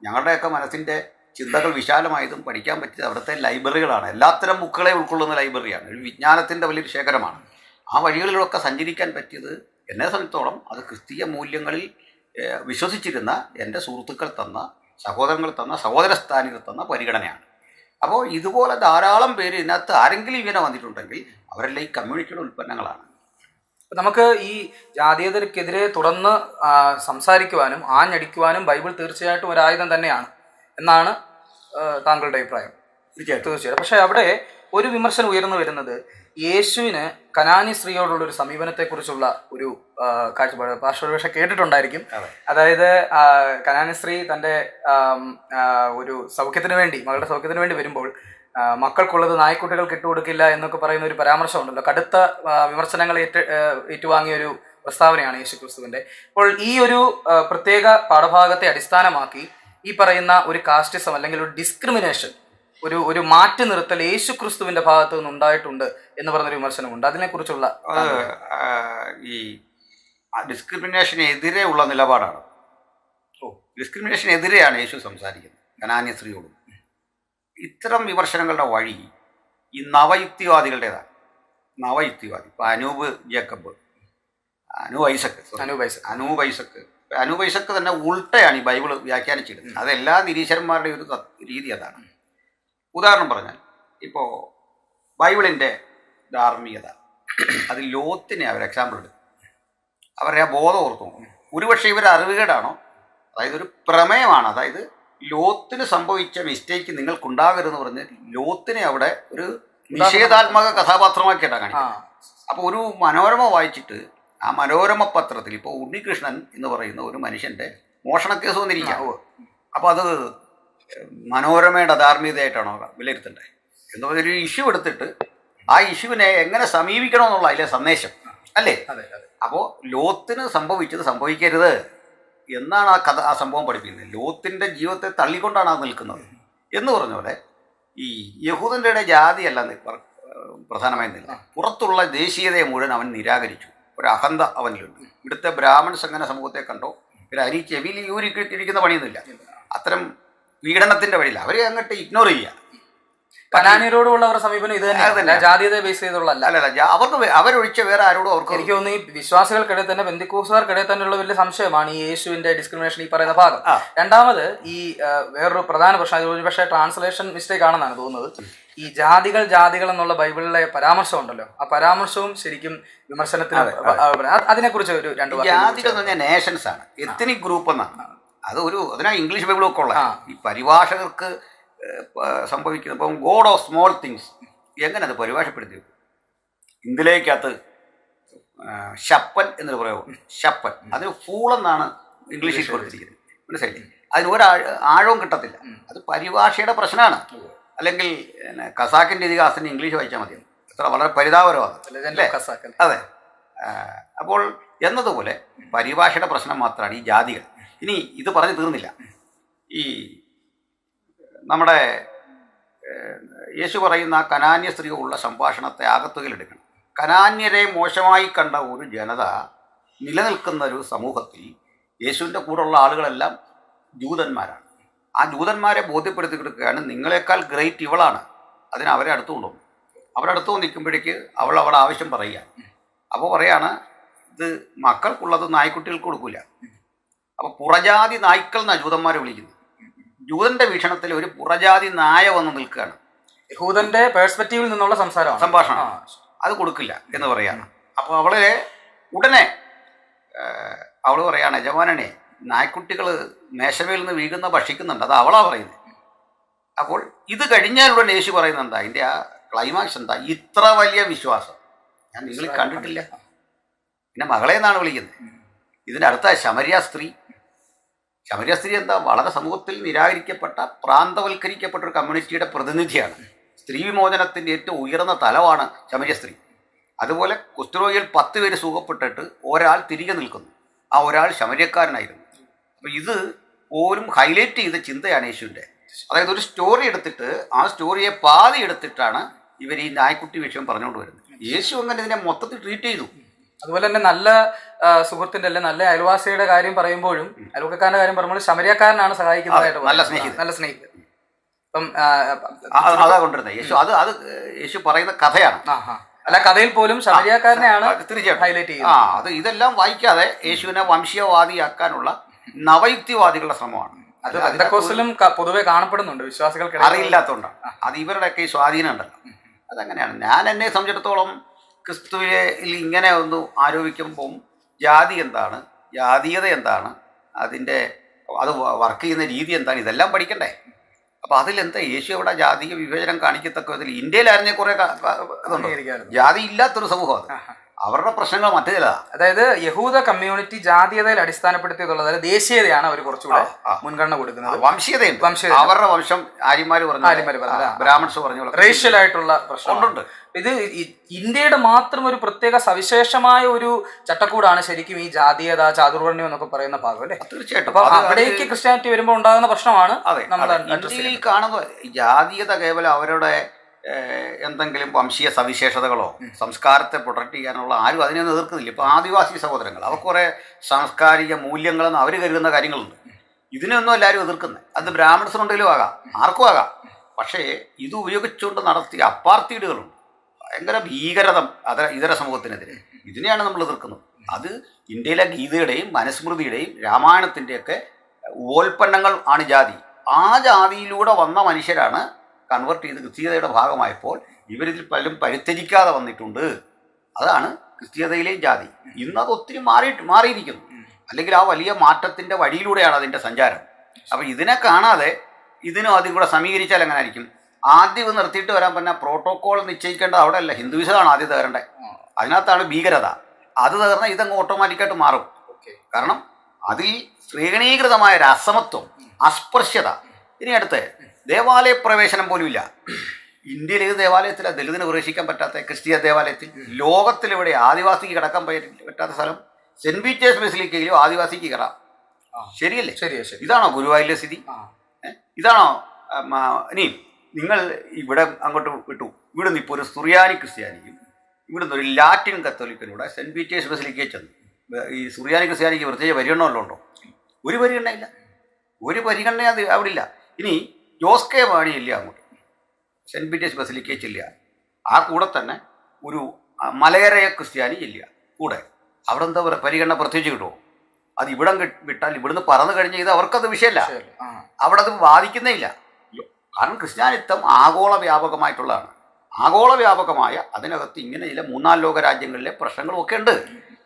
ഞങ്ങളുടെയൊക്കെ മനസ്സിൻ്റെ ചിന്തകൾ വിശാലമായതും പഠിക്കാൻ പറ്റിയത് അവിടുത്തെ ലൈബ്രറികളാണ്. എല്ലാത്തരം ബുക്കുകളെ ഉൾക്കൊള്ളുന്ന ലൈബ്രറിയാണ്. ഒരു വിജ്ഞാനത്തിൻ്റെ വലിയൊരു ശേഖരമാണ്. ആ വഴികളിലൊക്കെ സഞ്ചരിക്കാൻ പറ്റിയത് എന്നെ സംബന്ധിച്ചോളം അത് ക്രിസ്തീയ മൂല്യങ്ങളിൽ വിശ്വസിച്ചിരുന്ന എൻ്റെ സുഹൃത്തുക്കൾ തന്ന, സഹോദരങ്ങൾ തന്ന, സഹോദര സ്ഥാനികൾ തന്ന പരിഗണനയാണ്. അപ്പോൾ ഇതുപോലെ ധാരാളം പേര് ഇതിനകത്ത് ആരെങ്കിലും ഇങ്ങനെ വന്നിട്ടുണ്ടെങ്കിൽ അവരെല്ലാം ഈ കമ്മ്യൂണിറ്റിയുടെ ഉൽപ്പന്നങ്ങളാണ്. നമുക്ക് ഈ ജാതീയതയ്ക്കെതിരെ തുറന്ന് സംസാരിക്കുവാനും ആഞ്ഞടിക്കുവാനും ബൈബിൾ തീർച്ചയായിട്ടും ഒരു ആയുധം തന്നെയാണ് എന്നാണ് താങ്കളുടെ അഭിപ്രായം. തീർച്ചയായിട്ടും. പക്ഷേ അവിടെ ഒരു വിമർശനം ഉയർന്നു വരുന്നത് യേശുവിന് കനാനി സ്ത്രീയോടുള്ളൊരു സമീപനത്തെക്കുറിച്ചുള്ള ഒരു കാഴ്ചപ്പാട് പാർശ്വപക്ഷ കേട്ടിട്ടുണ്ടായിരിക്കും. അതായത് കനാനി സ്ത്രീ തൻ്റെ ഒരു സൗഖ്യത്തിന് വേണ്ടി, മകളുടെ സൗഖ്യത്തിന് വേണ്ടി വരുമ്പോൾ മക്കൾക്കുള്ളത് നായ്ക്കുട്ടികൾക്ക് ഇട്ടുകൊടുക്കില്ല എന്നൊക്കെ പറയുന്ന ഒരു പരാമർശമുണ്ടല്ലോ. കടുത്ത വിമർശനങ്ങൾ ഏറ്റുവാങ്ങിയ ഒരു പ്രസ്താവനയാണ് യേശുക്രിസ്തുവിൻ്റെ. അപ്പോൾ ഈ ഒരു പ്രത്യേക പാഠഭാഗത്തെ അടിസ്ഥാനമാക്കി ഈ പറയുന്ന ഒരു കാസ്റ്റിസം അല്ലെങ്കിൽ ഒരു ഡിസ്ക്രിമിനേഷൻ ഒരു ഒരു മാറ്റി നിർത്തൽ യേശു ക്രിസ്തുവിന്റെ ഭാഗത്ത് നിന്ന് ഉണ്ടായിട്ടുണ്ട് എന്ന് പറഞ്ഞൊരു വിമർശനമുണ്ട്. അതിനെക്കുറിച്ചുള്ള ഈ ഡിസ്ക്രിമിനേഷനെതിരെ ഉള്ള നിലപാടാണ്. ഡിസ്ക്രിമിനേഷനെതിരെയാണ് യേശു സംസാരിക്കുന്നത് കനാന്യ സ്ത്രീയോടും. ഇത്തരം വിമർശനങ്ങളുടെ വഴി ഈ നവയുക്തിവാദികളുടേതാണ്. നവയുക്തിവാദി ഇപ്പോൾ അനൂപ് ജേക്കബ്, അനൂപ് ഐസക്ക് തന്നെ ഉൾട്ടയാണ് ഈ ബൈബിൾ വ്യാഖ്യാനിച്ചിടുന്നത്. അതെല്ലാ നിരീശ്വരന്മാരുടെയും ഒരു രീതി അതാണ്. ഉദാഹരണം പറഞ്ഞാൽ ഇപ്പോൾ ബൈബിളിൻ്റെ ധാർമ്മികത, അത് ലോത്തിനെ അവർ എക്സാമ്പിൾ എടുക്കും. അവരുടെ ആ ബോധം ഓർത്തു. ഒരുപക്ഷെ ഇവർ അറിവുകേടാണോ, അതായത് ഒരു പ്രമേയമാണ്, അതായത് ലോത്തിന് സംഭവിച്ച മിസ്റ്റേക്ക് നിങ്ങൾക്കുണ്ടാകരുതെന്ന് പറഞ്ഞ് ലോത്തിനെ അവിടെ ഒരു നിഷേധാത്മക കഥാപാത്രമാക്കിയിട്ടാണ് കാണിക്കുന്നത്. അപ്പോൾ ഒരു മനോരമ വായിച്ചിട്ട് ആ മനോരമ പത്രത്തിൽ ഇപ്പോൾ ഉണ്ണികൃഷ്ണൻ എന്ന് പറയുന്ന ഒരു മനുഷ്യൻ്റെ മോഷണക്കേസ് വന്നിരിക്കുക. അപ്പോൾ അത് മനോരമയുടെ ധാർമ്മികതയായിട്ടാണോ വിലയിരുത്തേണ്ടത് എന്ന് പറഞ്ഞൊരു ഇഷ്യൂ എടുത്തിട്ട് ആ ഇഷ്യൂവിനെ എങ്ങനെ സമീപിക്കണമെന്നുള്ള അതിലെ സന്ദേശം അല്ലേ? അപ്പോൾ ലോത്തിന് സംഭവിച്ചത് സംഭവിക്കരുത് എന്നാണ് ആ സംഭവം പഠിപ്പിക്കുന്നത്. ലോത്തിൻ്റെ ജീവിതത്തെ തള്ളിക്കൊണ്ടാണ് അത് നിൽക്കുന്നത് എന്ന് പറഞ്ഞ പോലെ ഈ യഹൂദൻ്റെ ജാതിയല്ല പ്രധാനമായും നില, പുറത്തുള്ള ദേശീയതയെ മുഴുവൻ അവൻ നിരാകരിച്ചു. ഒരു അഹന്ത അവനിലുണ്ട്. ഇവിടുത്തെ ബ്രാഹ്മൺസ് എങ്ങനെ സമൂഹത്തെ കണ്ടോ, ഒരു അരി ചെവിയിൽ യൂരിക്കിരിക്കുന്ന പണിയൊന്നുമില്ല. അത്തരം പീഡനത്തിൻ്റെ വഴിയില്ല, അവരെ അങ്ങോട്ട് ഇഗ്നോർ ചെയ്യുക. കനാന്യരോടുള്ള അവരുടെ സമീപനം ഇത് തന്നെ, ജാതീയത ബേസ് ചെയ്തുള്ള അല്ല, അവർക്ക് അവരൊഴിച്ച വേറെ ആരോടും അവർക്ക്. എനിക്ക് തോന്നുന്നു ഈ വിശ്വാസികൾക്കിടയിൽ തന്നെ, ബന്ധുക്കോസുകാർക്കിടയിൽ തന്നെ ഉള്ള വലിയ സംശയമാണ് ഈ യേശുവിന്റെ ഡിസ്ക്രിമിനേഷൻ ഈ പറയുന്ന ഭാഗം. രണ്ടാമത് ഈ വേറൊരു പ്രധാന പ്രശ്നം, ഒരുപക്ഷെ ട്രാൻസ്ലേഷൻ മിസ്റ്റേക്ക് ആണെന്നാണ് തോന്നുന്നത്. ഈ ജാതികൾ എന്നുള്ള ബൈബിളിലെ പരാമർശം ഉണ്ടല്ലോ, ആ പരാമർശവും ശരിക്കും വിമർശനത്തിന് അതിനെക്കുറിച്ച് ഒരു രണ്ട് ജാതികൾ എന്ന് പറഞ്ഞാൽ നേഷൻസ് ആണ്, എത്നിക് ഗ്രൂപ്പ് എന്നാണ്. അതിനാ ഇംഗ്ലീഷ് ബൈബിളൊക്കെ ഉള്ള ഈ പരിഭാഷകർക്ക് സംഭവിക്കുന്നത്. ഇപ്പം ഗോഡ് ഓഫ് സ്മോൾ തിങ്സ് എങ്ങനെ അത് പരിഭാഷപ്പെടുത്തി? ഇന്ത്യയിലേക്കകത്ത് ഷപ്പൻ എന്നൊരു പ്രയോഗം, ഷപ്പൻ, അതിന് ഫൂളെന്നാണ് ഇംഗ്ലീഷിൽ കൊടുത്തിരിക്കുന്നത്. മനസ്സിലായില്ലേ? അതിന് ആഴവും കിട്ടത്തില്ല. അത് പരിഭാഷയുടെ പ്രശ്നമാണ്. അല്ലെങ്കിൽ ഖസാക്കിൻ്റെ ഇതിഹാസത്തിന് ഇംഗ്ലീഷ് വായിച്ചാൽ മതി, അത്ര വളരെ പരിതാപകരമാണ് അല്ലേ? അതെ. അപ്പോൾ എന്നതുപോലെ പരിഭാഷയുടെ പ്രശ്നം മാത്രമാണ് ഈ ജാതികൾ. ഇനി ഇത് പറഞ്ഞു തീർന്നില്ല. ഈ നമ്മുടെ യേശു പറയുന്ന കനാന്യ സ്ത്രീയുള്ള സംഭാഷണത്തെ ആകത്തുകയിലെടുക്കണം. കനാന്യരെ മോശമായി കണ്ട ഒരു ജനത നിലനിൽക്കുന്ന ഒരു സമൂഹത്തിൽ യേശുവിൻ്റെ കൂടെയുള്ള ആളുകളെല്ലാം ജൂതന്മാരാണ്. ആ ജൂതന്മാരെ ബോധ്യപ്പെടുത്തി കൊടുക്കുകയാണ്, നിങ്ങളെക്കാൾ ഗ്രേറ്റ് ഇവളാണ്. അതിന് അവരെ അടുത്ത് കൊണ്ടുപോകും. അവരുടെ അടുത്ത് നിൽക്കുമ്പോഴേക്ക് അവൾ അവിടെ ആവശ്യം പറയുകയാണ്. അപ്പോൾ പറയാണ്, ഇത് മക്കൾക്കുള്ളത് നായ്ക്കുട്ടികൾക്ക് കൊടുക്കില്ല. അപ്പോൾ പുറജാതി നായ്ക്കൾ എന്നാണ് ജൂതന്മാരെ വിളിക്കുന്നത്. ജൂതന്റെ വീക്ഷണത്തിൽ ഒരു പുറജാതി നായ വന്ന് നിൽക്കുകയാണ്. യഹൂദന്റെ പേഴ്സ്പെക്റ്റീവിൽ നിന്നുള്ള സംഭാഷണം അത് കൊടുക്കില്ല എന്ന് പറയാണ്. അപ്പോൾ അവളെ ഉടനെ അവൾ പറയാണ്, യജമാനനെ, നായ്ക്കുട്ടികൾ മേശമേൽ നിന്ന് വീഴുന്ന ഭക്ഷിക്കുന്നുണ്ട്, അത് അവളാ പറയുന്നത്. അപ്പോൾ ഇത് കഴിഞ്ഞാലുടൻ യേശു പറയുന്നത് എന്താ, അതിൻ്റെ ആ ക്ലൈമാക്സ് എന്താ? ഇത്ര വലിയ വിശ്വാസം ഞാൻ നിങ്ങൾ കണ്ടിട്ടില്ല. പിന്നെ മകളെ എന്നാണ് വിളിക്കുന്നത്. ഇതിൻ്റെ അടുത്ത ശമര്യ സ്ത്രീ എന്താ? വളരെ സമൂഹത്തിൽ നിരാകരിക്കപ്പെട്ട, പ്രാന്തവൽക്കരിക്കപ്പെട്ട ഒരു കമ്മ്യൂണിറ്റിയുടെ പ്രതിനിധിയാണ്. സ്ത്രീ വിമോചനത്തിൻ്റെ ഏറ്റവും ഉയർന്ന തലമാണ് ശമര്യ സ്ത്രീ. അതുപോലെ കുഷ്ഠരോഗിയിൽ 10 പേര് സുഖപ്പെട്ടിട്ട് ഒരാൾ തിരികെ നിൽക്കുന്നു. ആ ഒരാൾ ശമര്യക്കാരനായിരുന്നു. അപ്പോൾ ഇത് പോലും ഹൈലൈറ്റ് ചെയ്ത ചിന്തയാണ് യേശുവിൻ്റെ. അതായത് ഒരു സ്റ്റോറി എടുത്തിട്ട് ആ സ്റ്റോറിയെ പാതി എടുത്തിട്ടാണ് ഇവർ ഈ നായ്ക്കുട്ടി വിഷയം പറഞ്ഞുകൊണ്ട് വരുന്നത്. യേശു അങ്ങനെ ഇതിനെ മൊത്തത്തിൽ ട്രീറ്റ് ചെയ്തു. അതുപോലെ തന്നെ നല്ല സുഹൃത്തിൻ്റെ അല്ലെ നല്ല അയൽവാസിയുടെ കാര്യം പറയുമ്പോഴും, അയൽവക്കക്കാരൻ്റെ കാര്യം പറയുമ്പോൾ ശമര്യക്കാരനാണ് സഹായിക്കുന്നതായിട്ട് നല്ല സ്നേഹിതൻ. ഇപ്പം അതാ കൊണ്ടുവരുന്നത് യേശു. അത് യേശു പറയുന്ന കഥയാണ്. അല്ല, കഥയിൽ പോലും ശമര്യക്കാരനെയാണ് തീർച്ചയായിട്ടും ഹൈലൈറ്റ് ചെയ്യുന്നത്. അത് ഇതെല്ലാം വായിക്കാതെ യേശുവിനെ വംശീയവാദിയാക്കാനുള്ള നവയുക്തിവാദികളുടെ ശ്രമമാണ്. അത് പെന്തക്കോസ്തിലും പൊതുവെ കാണപ്പെടുന്നുണ്ട്, വിശ്വാസികൾക്ക് അറിയില്ലാത്തതുകൊണ്ടാണ്. അത് ഇവരുടെയൊക്കെ ഈ സ്വാധീനം ഉണ്ടല്ലോ, അതങ്ങനെയാണ്. ഞാൻ എന്നെ സംബന്ധിച്ചിടത്തോളം ക്രിസ്തുവിനെ ഇങ്ങനെ ഒന്ന് ആരോപിക്കുമ്പം ജാതി എന്താണ്, ജാതീയത എന്താണ്, അത് വർക്ക് ചെയ്യുന്ന രീതി എന്താണ്, ഇതെല്ലാം പഠിക്കണ്ടേ? അപ്പോൾ അതിലെന്താ യേശു എവിടെ ജാതീയ വിവേചനം കാണിക്കത്തക്ക വിധത്തിൽ ഇന്ത്യയിലായിരുന്നേ കുറേ ഇതുണ്ട്. ജാതി ഇല്ലാത്തൊരു സമൂഹം അത്. അവരുടെ പ്രശ്നങ്ങൾ മറ്റു ചിലതാ. അതായത് യഹൂദ കമ്മ്യൂണിറ്റി ജാതീയതയിൽ അടിസ്ഥാനപ്പെടുത്തിയതുള്ളത്, അതായത് ദേശീയതയാണ് അവർ കുറച്ചുകൂടെ മുൻഗണന കൊടുക്കുന്നത്. വംശീയതയുണ്ട്. അവരുടെ വംശം ആര്യന്മാര് പറഞ്ഞു, ബ്രാഹ്മൺസ് പറഞ്ഞു, റേഷ്യൽ ആയിട്ടുള്ള പ്രശ്നമുണ്ട്. ഇത് ഇന്ത്യയുടെ മാത്രം ഒരു പ്രത്യേക സവിശേഷമായ ഒരു ചട്ടക്കൂടാണ് ശരിക്കും ഈ ജാതീയത, ചാതുർവർണ്ണ്യം എന്നൊക്കെ പറയുന്ന ഭാഗം അല്ലേ? തീർച്ചയായിട്ടും. അപ്പൊ അവിടേക്ക് ക്രിസ്ത്യാനിറ്റി വരുമ്പോൾ ഉണ്ടാകുന്ന പ്രശ്നമാണ് നമ്മൾ ഇന്ത്യയിൽ കാണുന്ന ജാതീയത കേവലം അവരുടെ എന്തെങ്കിലും വംശീയ സവിശേഷതകളോ സംസ്കാരത്തെ പ്രൊട്ടക്ട് ചെയ്യാനുള്ള ആരും അതിനൊന്നും എതിർക്കുന്നില്ല. ഇപ്പോൾ ആദിവാസി സഹോദരങ്ങൾ അവർ കുറേ സാംസ്കാരിക മൂല്യങ്ങളെന്ന് അവർ കരുതുന്ന കാര്യങ്ങളുണ്ട്. ഇതിനൊന്നും എല്ലാവരും എതിർക്കുന്നത്. അത് ബ്രാഹ്മണസിനുണ്ടെങ്കിലും ആകാം, ആർക്കും ആകാം. പക്ഷേ ഇത് ഉപയോഗിച്ചുകൊണ്ട് നടത്തിയ അപ്പാർത്തീഡുകളുണ്ട്, ഭയങ്കര ഭീകരത ഇതര സമൂഹത്തിനെതിരെ. ഇതിനെയാണ് നമ്മൾ എതിർക്കുന്നത്. അത് ഇന്ത്യയിലെ ഗീതയുടെയും മനുസ്മൃതിയുടെയും രാമായണത്തിൻ്റെയൊക്കെ ഉപോൽപ്പന്നങ്ങൾ ആണ് ജാതി. ആ ജാതിയിലൂടെ വന്ന മനുഷ്യരാണ് കൺവെർട്ട് ചെയ്ത് ക്രിസ്തീയതയുടെ ഭാഗമായപ്പോൾ ഇവരിതിൽ പലരും പരിത്യജിക്കാതെ വന്നിട്ടുണ്ട്. അതാണ് ക്രിസ്തീയതയിലെ ജാതി. ഇന്നത് ഒത്തിരി മാറിയിരിക്കുന്നു. അല്ലെങ്കിൽ ആ വലിയ മാറ്റത്തിൻ്റെ വഴിയിലൂടെയാണ് അതിൻ്റെ സഞ്ചാരം. അപ്പോൾ ഇതിനെ കാണാതെ ഇതിനും ആദ്യം കൂടെ സമീകരിച്ചാൽ എങ്ങനെ ആയിരിക്കും? ആദ്യം നിർത്തിയിട്ട് വരാൻ പറഞ്ഞാൽ പ്രോട്ടോക്കോൾ നിശ്ചയിക്കേണ്ടത് അവിടെ അല്ല, ഹിന്ദുയിസമാണ് ആദ്യം തകരേണ്ടത്. അതിനകത്താണ് ഭീകരത. അത് തകർന്നാൽ ഇതങ്ങ് ഓട്ടോമാറ്റിക്കായിട്ട് മാറും. കാരണം അതിൽ ശ്രീഗണീകൃതമായ ഒരു അസമത്വം, അസ്പൃശ്യത. ഇനി അടുത്ത് ദേവാലയ പ്രവേശനം പോലും ഇല്ല. ഇന്ത്യയിൽ ഏത് ദേവാലയത്തിലാണ് ദലിതിന് പ്രവേശിക്കാൻ പറ്റാത്ത? ക്രിസ്തീയ ദേവാലയത്തിൽ. ലോകത്തിലിവിടെ ആദിവാസിക്ക് കിടക്കാൻ പറ്റാത്ത സ്ഥലം സെന്റ് പീറ്റേഴ്സ് ബസിലിക്കയിലും ആദിവാസിക്ക് കയറാം. ശരിയല്ലേ? ഇതാണോ ഗുരുവായൂരിലെ സ്ഥിതി? ഇതാണോ? ഇനി നിങ്ങൾ ഇവിടെ അങ്ങോട്ട് വിട്ടു, ഇവിടുന്ന് ഇപ്പോൾ ഒരു സുറിയാനി ക്രിസ്ത്യാനിയും ഇവിടുന്ന് ഒരു ലാറ്റിൻ കത്തോലിക്കനൂടെ സെന്റ് പീറ്റേഴ്സ് ബസിലിക്കയിൽ ചെന്നു. ഈ സുറിയാനി ക്രിസ്ത്യാനിക്ക് പ്രത്യേക പരിഗണന വല്ലതും ഉണ്ടോ? ഒരു പരിഗണനയില്ല. ഒരു പരിഗണന അത് അവിടെ ഇല്ല. ഇനി ജോസ് കെ മാണി ഇല്ല അങ്ങോട്ട് സെന്റ് പീറ്റേഴ്സ് ബസിലിക്കയിൽ ചെല്ലുക. ആ കൂടെ തന്നെ ഒരു മലയരയ ക്രിസ്ത്യാനി ചെല്ലുക കൂടെ. അവിടെ എന്താ പറയുക, പരിഗണന പ്രത്യേകിച്ച് കിട്ടുമോ? അത് ഇവിടം വിട്ടാൽ ഇവിടുന്ന് പറന്നു കഴിഞ്ഞാൽ ഇത് അവർക്കത് വിഷയമല്ല, അവിടെ അത് ബാധിക്കുന്നേ ഇല്ല. കാരണം ക്രിസ്ത്യാനിത്വം ആഗോള വ്യാപകമായിട്ടുള്ളതാണ്. ആഗോള വ്യാപകമായ അതിനകത്ത് ഇങ്ങനെ ചില മൂന്നാം ലോക രാജ്യങ്ങളിലെ പ്രശ്നങ്ങളും ഒക്കെ ഉണ്ട്.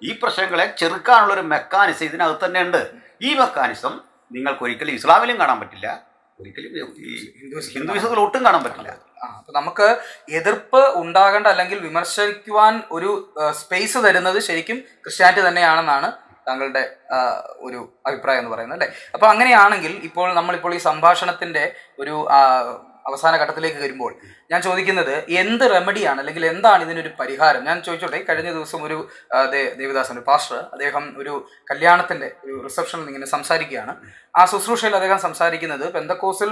ഈ പ്രശ്നങ്ങളെ ചെറുക്കാനുള്ളൊരു മെക്കാനിസം ഇതിനകത്ത് തന്നെ ഉണ്ട്. ഈ മെക്കാനിസം നിങ്ങൾക്ക് ഒരിക്കലും ഇസ്ലാമിലും കാണാൻ പറ്റില്ല, ഒരിക്കലും ഹിന്ദുയിസത്തിൽ ഒട്ടും കാണാൻ പറ്റില്ല. അപ്പൊ നമുക്ക് എതിർപ്പ് ഉണ്ടാകേണ്ട അല്ലെങ്കിൽ വിമർശിക്കുവാൻ ഒരു സ്പേസ് തരുന്നത് ശരിക്കും ക്രിസ്ത്യാനിറ്റി തന്നെയാണെന്നാണ് താങ്കളുടെ ഒരു അഭിപ്രായം എന്ന് പറയുന്നത് അല്ലേ? അപ്പോൾ അങ്ങനെയാണെങ്കിൽ നമ്മളിപ്പോൾ ഈ സംഭാഷണത്തിൻ്റെ ഒരു അവസാന ഘട്ടത്തിലേക്ക് വരുമ്പോൾ ഞാൻ ചോദിക്കുന്നത്, എന്ത് റെമഡിയാണ് അല്ലെങ്കിൽ എന്താണ് ഇതിനൊരു പരിഹാരം? ഞാൻ ചോദിച്ചോട്ടെ, കഴിഞ്ഞ ദിവസം ഒരു ദേവദാസൻ, ഒരു പാസ്റ്റർ, അദ്ദേഹം ഒരു കല്യാണത്തിൻ്റെ ഒരു റിസപ്ഷനിൽ ഇങ്ങനെ സംസാരിക്കുകയാണ്. ആ ശുശ്രൂഷയിൽ അദ്ദേഹം സംസാരിക്കുന്നത് പെന്തക്കോസിൽ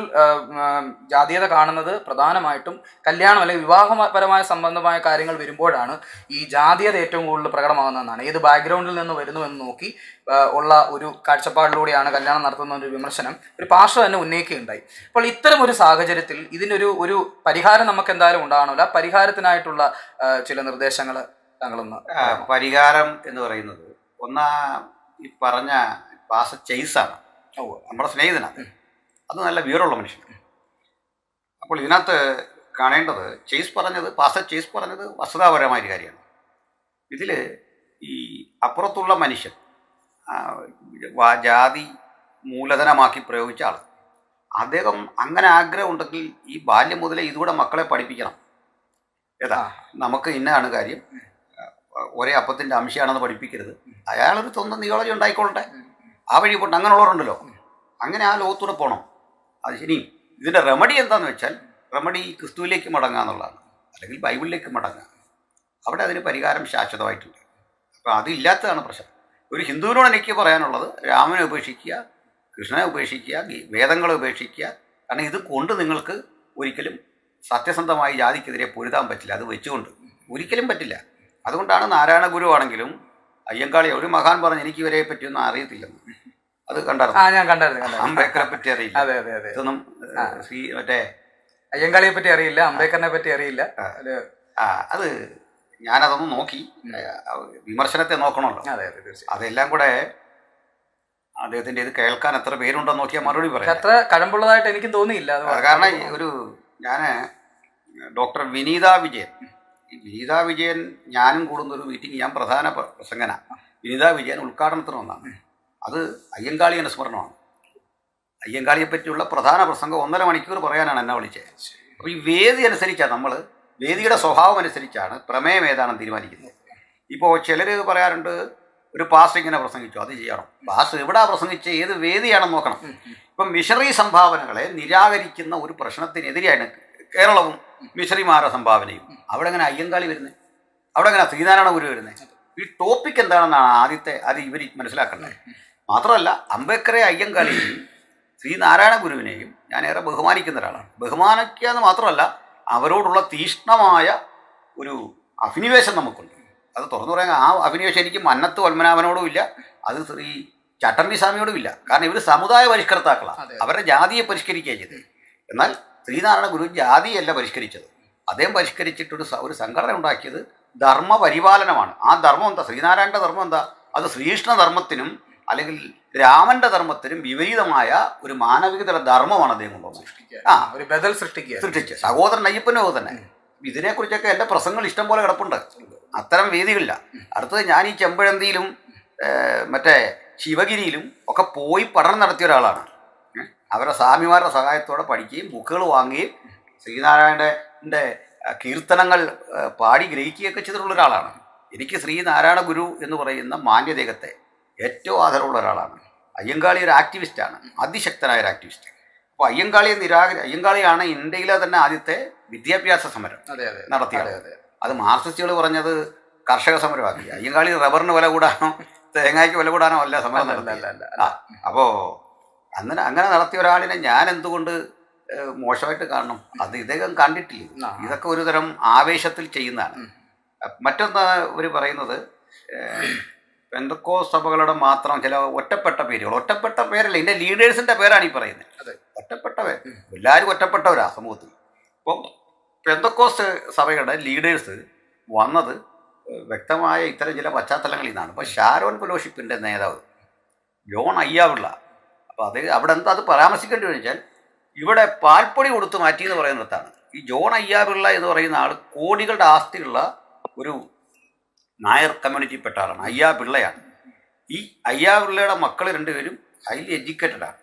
ജാതീയത കാണുന്നത് പ്രധാനമായിട്ടും കല്യാണം അല്ലെങ്കിൽ വിവാഹപരമായ സംബന്ധമായ കാര്യങ്ങൾ വരുമ്പോഴാണ് ഈ ജാതീയത ഏറ്റവും കൂടുതൽ പ്രകടമാകുന്നതെന്നാണ്. ഏത് ബാക്ക്ഗ്രൗണ്ടിൽ നിന്ന് വരുന്നുവെന്ന് നോക്കി ഉള്ള ഒരു കാഴ്ചപ്പാടിലൂടെയാണ് കല്യാണം നടത്തുന്ന ഒരു വിമർശനം ഒരു പാസ്റ്റർ തന്നെ ഉന്നയിക്കുകയുണ്ടായി. അപ്പോൾ ഇത്തരം ഒരു സാഹചര്യത്തിൽ ഇതിനൊരു പരിഹാരം നമുക്ക് എന്തായാലും ഉണ്ടാകണമല്ലോ. ആ പരിഹാരത്തിനായിട്ടുള്ള ചില നിർദ്ദേശങ്ങൾ താങ്കളൊന്ന്. പരിഹാരം എന്ന് പറയുന്നത് ഈ പറഞ്ഞ പാസ്റ്റർ ചെയ്സാണ്, നമ്മുടെ സ്നേഹിതനാണ്. അത് നല്ല വിവരമുള്ള മനുഷ്യൻ. അപ്പോൾ ഇതിനകത്ത് കാണേണ്ടത് പാസ്റ്റർ ചെയ്സ് പറഞ്ഞത് വസ്തുതാപരമായ ഒരു കാര്യമാണ്. ഇതിൽ ഈ അപ്പുറത്തുള്ള മനുഷ്യൻ ജാതി മൂലധനമാക്കി പ്രയോഗിച്ച ആൾ, അദ്ദേഹം അങ്ങനെ ആഗ്രഹം ഉണ്ടെങ്കിൽ ഈ ബാല്യം മുതലേ ഇതുകൂടെ മക്കളെ പഠിപ്പിക്കണം. നമുക്ക് ഇന്നതാണ് കാര്യം, ഒരേ അപ്പത്തിൻ്റെ അംശമാണെന്ന് പഠിപ്പിക്കരുത്. അയാളൊരു സ്വന്തം തിയോളജി ഉണ്ടായിക്കൊള്ളട്ടെ, ആ വഴി പോട്ടെ. അങ്ങനെയുള്ളവരുണ്ടല്ലോ, അങ്ങനെ ആ ലോകത്തൂടെ പോകണം. അത് ശരി. ഇതിൻ്റെ റെമഡി എന്താണെന്ന് വെച്ചാൽ, റെമഡി ക്രിസ്തുവിലേക്ക് മടങ്ങുക എന്നുള്ളതാണ്, അല്ലെങ്കിൽ ബൈബിളിലേക്ക് മടങ്ങുക. അവിടെ അതിന് പരിഹാരം ശാശ്വതമായിട്ടുണ്ട്. അപ്പോൾ അതില്ലാത്തതാണ് പ്രശ്നം. ഒരു ഹിന്ദുവിനോട് എനിക്ക് പറയാനുള്ളത്, രാമനെ ഉപേക്ഷിക്കുക, കൃഷ്ണനെ ഉപേക്ഷിക്കുക, വേദങ്ങളെ ഉപേക്ഷിക്കുക. കാരണം ഇത് കൊണ്ട് നിങ്ങൾക്ക് ഒരിക്കലും സത്യസന്ധമായി ജാതിക്കെതിരെ പൊരുതാൻ പറ്റില്ല. അത് വെച്ചുകൊണ്ട് ഒരിക്കലും പറ്റില്ല. അതുകൊണ്ടാണ് നാരായണ ഗുരു ആണെങ്കിലും അയ്യങ്കാളി ഒരു മഹാൻ പറഞ്ഞ് എനിക്ക് ഇവരെ പറ്റിയൊന്നും അറിയത്തില്ലെന്ന്. അത് കണ്ടായിരുന്നു. അംബേദ്കറെ പറ്റി അറിയില്ല, ഇതൊന്നും മറ്റേ അയ്യങ്കാളിയെ പറ്റി അറിയില്ല, അംബേദ്കറിനെ പറ്റി അറിയില്ല. അത് ഞാനതൊന്നും നോക്കി, വിമർശനത്തെ നോക്കണമല്ലോ. അതെല്ലാം കൂടെ അദ്ദേഹത്തിൻ്റെ ഇത് കേൾക്കാൻ എത്ര പേരുണ്ടെന്ന് നോക്കിയാൽ മറുപടി പറയാം. അത്ര കഴമ്പുള്ളതായിട്ട് എനിക്ക് തോന്നിയില്ല. കാരണം ഞാൻ ഡോക്ടർ വിനീത വിജയൻ ഞാനും കൂടുന്നൊരു മീറ്റിംഗ്, ഞാൻ പ്രധാന പ്രസംഗനാണ്. വിനീത വിജയൻ ഉദ്ഘാടനത്തിന് വന്നാണ്. അത് അയ്യങ്കാളി അനുസ്മരണമാണ്. അയ്യങ്കാളിയെ പറ്റിയുള്ള പ്രധാന പ്രസംഗം 1.5 മണിക്കൂർ പറയാനാണ് എന്നെ വിളിച്ചത്. അപ്പോൾ ഈ വേദി അനുസരിച്ചാണ് വേദിയുടെ സ്വഭാവം അനുസരിച്ചാണ് പ്രമേയം ഏതാണെന്ന് തീരുമാനിക്കുന്നത്. ഇപ്പോൾ ചിലർ പറയാറുണ്ട് ഒരു പാസ്റ്റർ ഇങ്ങനെ പ്രസംഗിച്ചു, അത് ചെയ്യണം. പാസ്റ്റർ എവിടെ പ്രസംഗിച്ച് ഏത് വേദിയാണെന്ന് നോക്കണം. ഇപ്പം മിഷണറി സംഭാവനകളെ നിരാകരിക്കുന്ന ഒരു പ്രശ്നത്തിനെതിരെയാണ് കേരളവും മിഷണറിമാരുടെ സംഭാവനയും. അവിടെ എങ്ങനെ അയ്യങ്കാളി വരുന്നത്? അവിടെ എങ്ങനെ ശ്രീനാരായണ ഗുരു വരുന്നത്? ഈ ടോപ്പിക് എന്താണെന്നാണ് ആദ്യത്തെ അത് ഇവർ മനസ്സിലാക്കേണ്ടത്. മാത്രമല്ല, അംബേദ്കറെ അയ്യങ്കാളിയെയും ശ്രീനാരായണ ഗുരുവിനെയും ഞാൻ ഏറെ ബഹുമാനിക്കുന്ന ഒരാളാണ്. ബഹുമാനിക്കുക എന്ന് മാത്രമല്ല, അവരോടുള്ള തീഷ്ണമായ ഒരു അഭിനിവേശം നമുക്കുണ്ട്. അത് തുറന്നു പറയാൻ ആ അഭിനിവേശം എനിക്ക് മന്നത്ത് പത്മനാഭനോടും ഇല്ല, അത് ശ്രീ ചട്ടമ്പി സ്വാമിയോടും ഇല്ല. കാരണം ഇവർ സമുദായ പരിഷ്കർത്താക്കളാണ്, അവരുടെ ജാതിയെ പരിഷ്കരിക്കുക ചെയ്തത്. എന്നാൽ ശ്രീനാരായണ ഗുരു ജാതിയല്ല പരിഷ്കരിച്ചത്. അദ്ദേഹം പരിഷ്കരിച്ചിട്ടൊരു ഒരു സംഘടന ഉണ്ടാക്കിയത് ധർമ്മപരിപാലനമാണ്. ആ ധർമ്മം എന്താ? ശ്രീനാരായണൻ്റെ ധർമ്മം എന്താ? അത് ശ്രീകൃഷ്ണ ധർമ്മത്തിനും അല്ലെങ്കിൽ രാമന്റെ ധർമ്മത്തിനും വിപരീതമായ ഒരു മാനവികതയുടെ ധർമ്മമാണ് അദ്ദേഹം കൊണ്ടുവന്നത്. ഒരു ബദൽ സൃഷ്ടിച്ച് സഹോദരൻ അയ്യപ്പനോ തന്നെ. ഇതിനെക്കുറിച്ചൊക്കെ എൻ്റെ പ്രസംഗങ്ങൾ ഇഷ്ടം പോലെ കിടപ്പുണ്ട് അത്തരം വേദികളില്ല. അടുത്തത് ഞാൻ ഈ ചെമ്പഴന്തിയിലും മറ്റേ ശിവഗിരിയിലും ഒക്കെ പോയി പഠനം നടത്തിയ ഒരാളാണ്. അവരുടെ സ്വാമിമാരുടെ സഹായത്തോടെ പഠിക്കുകയും ബുക്കുകൾ വാങ്ങുകയും ശ്രീനാരായണൻ്റെ കീർത്തനങ്ങൾ പാടി ഗ്രഹിക്കുകയൊക്കെ ചെയ്തിട്ടുള്ള ഒരാളാണ്. എനിക്ക് ശ്രീനാരായണ ഗുരു എന്ന് പറയുന്ന മാന്യദേഹത്തെ ഏറ്റവും ആദരവുള്ള ഒരാളാണ്. അയ്യങ്കാളി ഒരു ആക്ടിവിസ്റ്റാണ്, അതിശക്തനായ ഒരു ആക്ടിവിസ്റ്റ്. അപ്പോൾ അയ്യങ്കാളിയാണ് ഇന്ത്യയിലെ തന്നെ ആദ്യത്തെ വിദ്യാഭ്യാസ സമരം നടത്തിയത്. അത് മാർക്സിസ്റ്റുകൾ പറഞ്ഞത് കർഷക സമരമാക്കി. അയ്യങ്കാളി റബ്ബറിന് വില കൂടാനോ തേങ്ങയ്ക്ക് വില കൂടാനോ അല്ല സമരം നടത്തില്ല. അപ്പോൾ അങ്ങനെ നടത്തിയ ഒരാളിനെ ഞാൻ എന്തുകൊണ്ട് മോശമായിട്ട് കാണണം? അത് ഇദ്ദേഹം കണ്ടിട്ടില്ല. ഇതൊക്കെ ഒരു തരം ആവേശത്തിൽ ചെയ്യുന്നതാണ്. മറ്റൊന്ന് ഇവർ പറയുന്നത് പെന്തക്കോസ്ത് സഭകളുടെ മാത്രം ചില ഒറ്റപ്പെട്ട പേരല്ല, ഇതിൻ്റെ ലീഡേഴ്സിൻ്റെ പേരാണ് ഈ പറയുന്നത്. ഒറ്റപ്പെട്ട പേര്, എല്ലാവരും ഒറ്റപ്പെട്ടവരാ സമൂഹത്തിൽ. അപ്പം പെന്തക്കോസ്ത് സഭയുടെ ലീഡേഴ്സ് വന്നത് വ്യക്തമായ ഇത്തരം ചില പശ്ചാത്തലങ്ങളിൽ നിന്നാണ്. ഇപ്പോൾ ഷാരോൺ ഫെലോഷിപ്പിൻ്റെ നേതാവ് ജോൺ അയ്യാപിള്ള, അപ്പോൾ അവിടെ എന്താ അത് പരാമർശിക്കേണ്ടി വെച്ചാൽ ഇവിടെ പാൽപ്പൊടി കൊടുത്ത് മാറ്റി എന്ന് പറയുന്നിടത്താണ്. ഈ ജോൺ അയ്യാപിള്ള എന്ന് പറയുന്ന ആൾ കോടികളുടെ ആസ്തിയുള്ള ഒരു നായർ കമ്മ്യൂണിറ്റിയിൽപ്പെട്ട ആളാണ്. അയ്യാപിള്ളയാണ്. ഈ അയ്യാപിള്ളയുടെ മക്കൾ രണ്ടുപേരും ഹൈലി എഡ്യൂക്കേറ്റഡാണ്,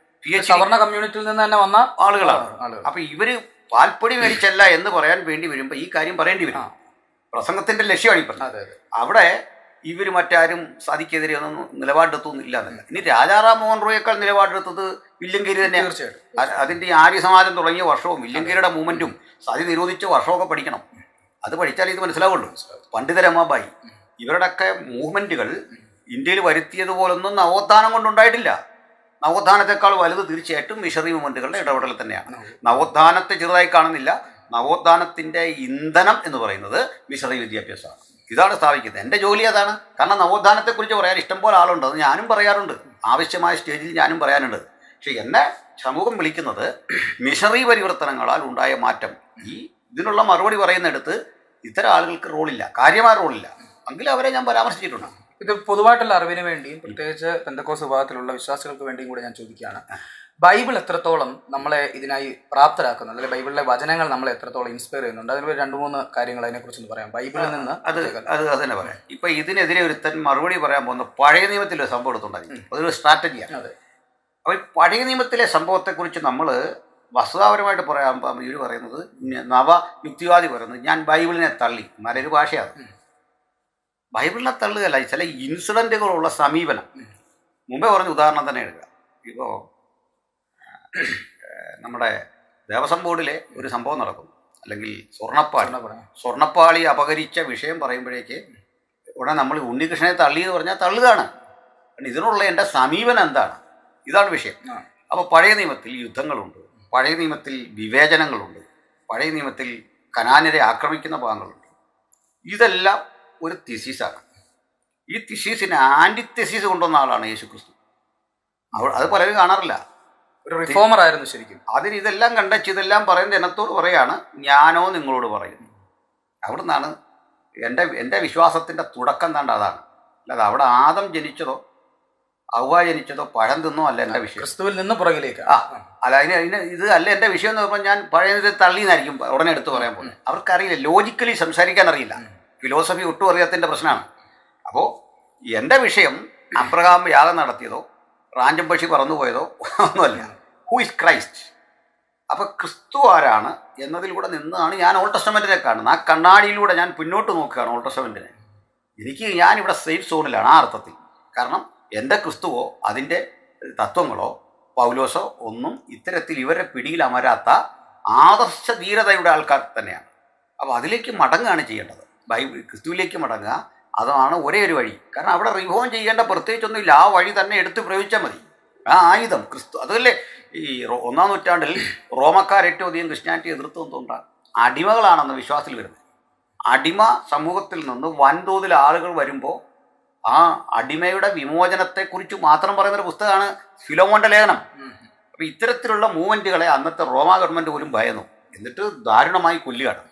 സവർണ കമ്മ്യൂണിറ്റിയിൽ നിന്ന് തന്നെ വന്ന ആളുകളാണ്. അപ്പോൾ ഇവർ പാൽപ്പൊടി മേടിച്ചല്ല എന്ന് പറയാൻ വേണ്ടി വരുമ്പോൾ ഈ കാര്യം പറയേണ്ടി വരും. പ്രസംഗത്തിൻ്റെ ലക്ഷ്യമാണ് ഈ പറഞ്ഞത്. അവിടെ ഇവർ മറ്റാരും സാദിക്കെതിരെ ഒന്നും നിലപാടെടുത്തൊന്നും ഇല്ല എന്നല്ല. ഇനി രാജാറാം മോഹൻ റോയേക്കാൾ നിലപാടെടുത്തത് വില്യംകേരി തന്നെയാണ്. അതിൻ്റെ ആര്യ സമാജം തുടങ്ങിയ വർഷവും വില്യംകേരിയുടെ മൂവ്മെൻറ്റും സതി നിരോധിച്ച വർഷമൊക്കെ പഠിക്കണം. അത് പഠിച്ചാൽ ഇത് മനസ്സിലാവുള്ളൂ. പണ്ഡിത രമാബായി ഇവരുടെയൊക്കെ മൂവ്മെൻറ്റുകൾ ഇന്ത്യയിൽ വരുത്തിയതുപോലൊന്നും നവോത്ഥാനം കൊണ്ടുണ്ടായിട്ടില്ല. നവോത്ഥാനത്തെക്കാൾ വലുത് തീർച്ചയായിട്ടും മിഷണറി മൂവ്മെൻറ്റുകളുടെ ഇടപെടൽ തന്നെയാണ്. നവോത്ഥാനത്തെ ചെറുതായി കാണുന്നില്ല. നവോത്ഥാനത്തിൻ്റെ ഇന്ധനം എന്ന് പറയുന്നത് മിഷണറി വിദ്യാഭ്യാസമാണ്. ഇതാണ് സ്ഥാപിക്കുന്നത്. എൻ്റെ ജോലി അതാണ്. കാരണം നവോത്ഥാനത്തെക്കുറിച്ച് പറയാൻ ഇഷ്ടംപോലെ ആളുണ്ട്, അത് ഞാനും പറയാറുണ്ട്, ആവശ്യമായ സ്റ്റേജിൽ ഞാനും പറയാനുണ്ട്. പക്ഷേ എന്നെ സമൂഹം വിളിക്കുന്നത് മിഷണറി പരിവർത്തനങ്ങളാൽ ഉണ്ടായ മാറ്റം. ഇതിനുള്ള മറുപടി പറയുന്നിടത്ത് ഇത്തരം ആളുകൾക്ക് റോളില്ല, കാര്യമായ റോളില്ല. എങ്കിലും അവരെ ഞാൻ പരാമർശിച്ചിട്ടുണ്ട്. ഇത് പൊതുവായിട്ടുള്ള അറിവിന് വേണ്ടിയും പ്രത്യേകിച്ച് പെന്തക്കോസ്ത് വിഭാഗത്തിലുള്ള വിശ്വാസികൾക്ക് വേണ്ടിയും കൂടെ ഞാൻ ചോദിക്കുകയാണ്, ബൈബിൾ എത്രത്തോളം നമ്മളെ ഇതിനായി പ്രാപ്തരാക്കുന്നു, അല്ലെങ്കിൽ ബൈബിളിലെ വചനങ്ങൾ നമ്മളെ എത്രത്തോളം ഇൻസ്പയർ ചെയ്യുന്നുണ്ട്? അതിന് 2-3 കാര്യങ്ങൾ അതിനെക്കുറിച്ചൊന്ന് പറയാം. ബൈബിളിൽ നിന്ന് അത് തന്നെ പറയാം. ഇപ്പം ഇതിനെതിരെ ഒരുത്തൻ മറുപടി പറയാൻ പോകുന്ന പഴയ നിയമത്തിലൊരു സംഭവം എടുത്തുണ്ടായി. അതൊരു സ്ട്രാറ്റജിയാണ്. അപ്പോൾ പഴയ നിയമത്തിലെ സംഭവത്തെക്കുറിച്ച് നമ്മൾ വസ്തുതാപരമായിട്ട് പറയാൻ ഇവർ പറയുന്നത്, നവ യുക്തിവാദി പറയുന്നത് ഞാൻ ബൈബിളിനെ തള്ളി. നല്ലൊരു ഭാഷയാണ്. ബൈബിളിനെ തള്ളുകയല്ല, ചില ഇൻസിഡൻറ്റുകളുള്ള സമീപനം. മുമ്പേ പറഞ്ഞ ഉദാഹരണം തന്നെ എടുക്കുക. ഇപ്പോൾ നമ്മുടെ ദേവസ്വം ബോർഡിലെ ഒരു സംഭവം നടക്കുന്നു, അല്ലെങ്കിൽ സ്വർണ്ണപ്പാളി അപഹരിച്ച വിഷയം പറയുമ്പോഴേക്ക് ഉടനെ നമ്മൾ ഉണ്ണികൃഷ്ണനെ തള്ളി എന്ന് പറഞ്ഞാൽ തള്ളുകയാണ്. ഇതിനുള്ള എൻ്റെ സമീപനം എന്താണ്? ഇതാണ് വിഷയം. അപ്പോൾ പഴയ നിയമത്തിൽ യുദ്ധങ്ങളുണ്ട്, പഴയ നിയമത്തിൽ വിവേചനങ്ങളുണ്ട്, പഴയ നിയമത്തിൽ കനാന്യരെ ആക്രമിക്കുന്ന ഭാഗങ്ങളുണ്ട്. ഇതെല്ലാം ഒരു തിസീസാണ്. ഈ തിസീസിന് ആൻറ്റിതെസീസ് കൊണ്ടുവന്ന ആളാണ് യേശുക്രിസ്തു. അത് പലരും കാണാറില്ല. ഒരു റിഫോമർ ആയിരുന്നു ശരിക്കും. അതിന് ഇതെല്ലാം കണ്ടച്ച് ഇതെല്ലാം പറയുന്ന ജനത്തോട് പറയാണ്, ഞാനോ നിങ്ങളോട് പറയുന്നു. അവിടെ നിന്നാണ് എൻ്റെ വിശ്വാസത്തിൻ്റെ തുടക്കം കണ്ട അതാണ്. അല്ലാതെ അവിടെ ആദം ജനിച്ചതോ ഔവ്വ ജനിച്ചതോ പഴം തിന്നോ അല്ല എൻ്റെ വിഷയം. ക്രിസ്തുവിൽ നിന്ന് പുറകിലേക്ക് അല്ല, അതിന് ഇത് അല്ല എൻ്റെ വിഷയം എന്ന് പറയുമ്പോൾ ഞാൻ പഴയ തള്ളിയെന്നായിരിക്കും ഉടനെ എടുത്ത് പറയാൻ പോകുന്നത്. അവർക്കറിയില്ല, ലോജിക്കലി സംസാരിക്കാൻ അറിയില്ല, ഫിലോസഫി ഒട്ടും അറിയാത്തതിൻ്റെ പ്രശ്നമാണ്. അപ്പോൾ എൻ്റെ വിഷയം അബ്രഹാം യാഗം നടത്തിയതോ റാഞ്ചം പക്ഷി പറന്നുപോയതോ ഒന്നുമല്ല. Who is Christ? അപ്പോൾ ക്രിസ്തു ആരാണ് എന്നതിലൂടെ നിന്നാണ് ഞാൻ ഓൾഡ് ടെസ്റ്റമെൻറ്റിനെ കാണുന്നത്. ആ കണ്ണാടിയിലൂടെ ഞാൻ പിന്നോട്ട് നോക്കുകയാണ് ഓൾഡ് ടെസ്റ്റമെൻറ്റിനെ. ഞാനിവിടെ സേഫ് സോണിലാണ് ആ അർത്ഥത്തിൽ. കാരണം എൻ്റെ ക്രിസ്തുവോ അതിൻ്റെ തത്വങ്ങളോ പൗലോസോ ഒന്നും ഇത്തരത്തിൽ ഇവരുടെ പിടിയിൽ അമരാത്ത ആദർശ ധീരതയുടെ ആൾക്കാർ തന്നെയാണ്. അപ്പോൾ അതിലേക്ക് മടങ്ങുകയാണ് ചെയ്യേണ്ടത്. ക്രിസ്തുവിലേക്ക് മടങ്ങുക, അതാണ് ഒരേ ഒരു വഴി. കാരണം അവിടെ റിഫോം ചെയ്യേണ്ട പ്രത്യേകിച്ചൊന്നുമില്ല, ആ വഴി തന്നെ എടുത്ത് പ്രയോഗിച്ചാൽ മതി. ആ ആയുധം ക്രിസ്തു. അതല്ലേ ഈ 1-ാം നൂറ്റാണ്ടിൽ റോമക്കാർ ഏറ്റവും അധികം ക്രിസ്ത്യാനിറ്റി എതിർത്തതുകൊണ്ടാണ് അടിമകളാണെന്ന് വിശ്വാസത്തിൽ വരുന്നത്. അടിമ സമൂഹത്തിൽ നിന്ന് വൻതോതിൽ ആളുകൾ വരുമ്പോൾ ആ അടിമയുടെ വിമോചനത്തെക്കുറിച്ച് മാത്രം പറയുന്നൊരു പുസ്തകമാണ് ഫിലോമോൻ്റെ ലേഖനം. അപ്പോൾ ഇത്തരത്തിലുള്ള മൂവ്മെൻറ്റുകളെ അന്നത്തെ റോമ ഗവൺമെൻറ് പോലും ഭയന്നു, എന്നിട്ട് ദാരുണമായി കൊല്ലുകയാണ്.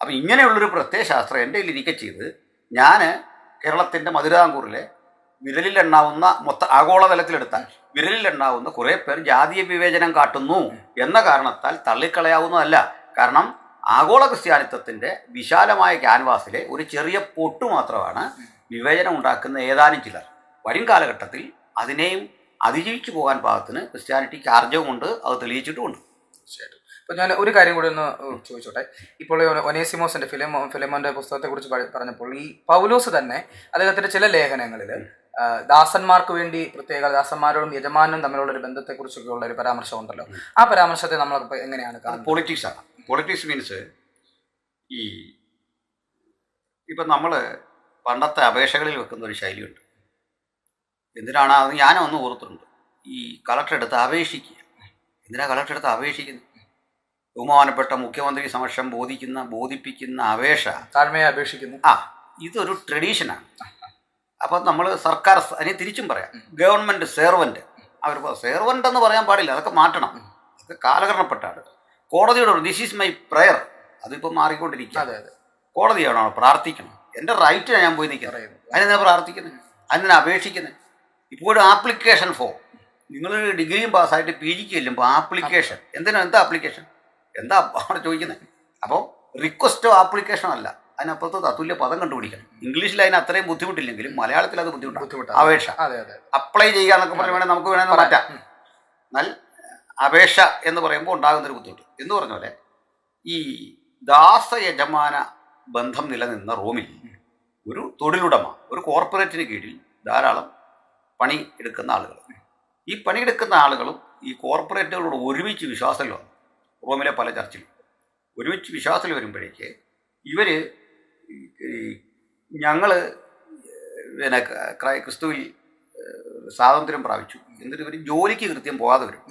അപ്പം ഇങ്ങനെയുള്ളൊരു പ്രത്യയശാസ്ത്രം എൻ്റെ കയ്യിൽ ഇരിക്കെ ചെയ്ത് ഞാൻ കേരളത്തിൻ്റെ മധുരാങ്കൂറിലെ വിരലിലെണ്ണാവുന്ന ആഗോളതലത്തിലെടുത്താൽ വിരലിലെണ്ണാവുന്ന കുറേ പേർ ജാതീയ വിവേചനം കാട്ടുന്നു എന്ന കാരണത്താൽ തള്ളിക്കളയാവുന്നതല്ല. കാരണം ആഗോള ക്രിസ്ത്യാനിത്വത്തിൻ്റെ വിശാലമായ ക്യാൻവാസിലെ ഒരു ചെറിയ പൊട്ടു മാത്രമാണ് വിവേചനം ഉണ്ടാക്കുന്ന ഏതാനും ചിലർ. വരും കാലഘട്ടത്തിൽ അതിനെയും അതിജീവിച്ചു പോകാൻ പാകത്തിന് ക്രിസ്ത്യാനിറ്റിക്ക് ആർജവുമുണ്ട്, അത് തെളിയിച്ചിട്ടുമുണ്ട്. തീർച്ചയായിട്ടും. അപ്പോൾ ഞാൻ ഒരു കാര്യം കൂടി ഒന്ന് ചോദിച്ചോട്ടെ. ഇപ്പോൾ ഒനേസിമോസിൻ്റെ ഫിലെമോൻ്റെ പുസ്തകത്തെക്കുറിച്ച് പറഞ്ഞപ്പോൾ ഈ പൗലോസ് തന്നെ അദ്ദേഹത്തിൻ്റെ ചില ലേഖനങ്ങളിൽ ദാസന്മാർക്ക് വേണ്ടി പ്രത്യേക ദാസന്മാരോടും യജമാനും തമ്മിലുള്ള ഒരു ബന്ധത്തെക്കുറിച്ചൊക്കെ ഉള്ള ഒരു പരാമർശം ഉണ്ടല്ലോ. ആ പരാമർശത്തെ നമ്മൾ എങ്ങനെയാണ് കാണുന്നത്? പൊളിറ്റിക്സാണ്. പൊളിറ്റിക്സ് മീൻസ് ഈ ഇപ്പം നമ്മൾ പണ്ടത്തെ അപേക്ഷകളിൽ വെക്കുന്ന ഒരു ശൈലിയുണ്ട്. എന്തിനാണ് അത് ഞാനൊന്ന് ഓർത്തിട്ടുണ്ട്. ഈ കളക്ടർ എടുത്ത് അപേക്ഷിക്കുക. എന്തിനാണ് കളക്ടർ എടുത്ത് അപേക്ഷിക്കുന്നത്? ബഹുമാനപ്പെട്ട മുഖ്യമന്ത്രി സമക്ഷം ബോധിപ്പിക്കുന്ന അപേക്ഷ താഴ്മയെ അപേക്ഷിക്കുന്നു. ഇതൊരു ട്രഡീഷനാണ്. അപ്പം നമ്മൾ സർക്കാർ, അതിനെ തിരിച്ചും പറയാം, ഗവൺമെൻറ് സെർവൻറ്റ്. അവർ സെർവൻ്റ് എന്ന് പറയാൻ പാടില്ല, അതൊക്കെ മാറ്റണം. അതൊക്കെ കാലഘട്ടപ്പെട്ടാണ്. കോടതിയോട് ദിസ് ഈസ് മൈ പ്രയർ, അതിപ്പോൾ മാറിക്കൊണ്ടിരിക്കുക. അതെ അതെ, കോടതിയാണോ പ്രാർത്ഥിക്കണം? എൻ്റെ റൈറ്റിനാണ് ഞാൻ പോയി നിൽക്കുക. അതിനെന്താ പ്രാർത്ഥിക്കുന്നത്? അതിനെ അപേക്ഷിക്കുന്നത്? ഇപ്പോഴും ആപ്ലിക്കേഷൻ ഫോം, നിങ്ങൾ ഡിഗ്രിയും പാസ്സായിട്ട് പി ജിക്ക് ചെല്ലുമ്പോൾ ആപ്ലിക്കേഷൻ എന്താ ആപ്ലിക്കേഷൻ എന്താ അവിടെ ചോദിക്കുന്നത്? അപ്പോൾ റിക്വസ്റ്റോ ആപ്ലിക്കേഷനോ അല്ല, അതിനപ്പുറത്ത് തത്തുല്യ പദം കണ്ടുപിടിക്കണം. ഇംഗ്ലീഷിൽ അതിന് അത്രയും ബുദ്ധിമുട്ടില്ലെങ്കിലും മലയാളത്തിൽ അത് ബുദ്ധിമുട്ടാണ്. അപേക്ഷ അപ്ലൈ ചെയ്യുക എന്നൊക്കെ പറഞ്ഞ് വേണമെങ്കിൽ നമുക്ക് വേണമെങ്കിൽ മാറ്റാം. എന്നാൽ അപേക്ഷ എന്ന് പറയുമ്പോൾ ഉണ്ടാകുന്നൊരു ബുദ്ധിമുട്ട് എന്ന് പറഞ്ഞ പോലെ ഈ ദാസ യജമാന ബന്ധം നിലനിന്ന റോമിൽ ഒരു തൊഴിലുടമ, ഒരു കോർപ്പറേറ്റിന് കീഴിൽ ധാരാളം പണി എടുക്കുന്ന ആളുകൾ, ഈ പണിയെടുക്കുന്ന ആളുകളും ഈ കോർപ്പറേറ്റുകളോട് ഒരുമിച്ച് വിശ്വാസത്തിൽ വന്നു. റോമിലെ പല ചർച്ചിലും ഒരുമിച്ച് വിശ്വാസത്തിൽ വരുമ്പോഴേക്ക് ഇവർ ഞങ്ങൾ പിന്നെ ക്രിസ്തുവിൽ സ്വാതന്ത്ര്യം പ്രാപിച്ചു എന്നിട്ട് ഇവർ ജോലിക്ക് കൃത്യം പോകാതെ വരും.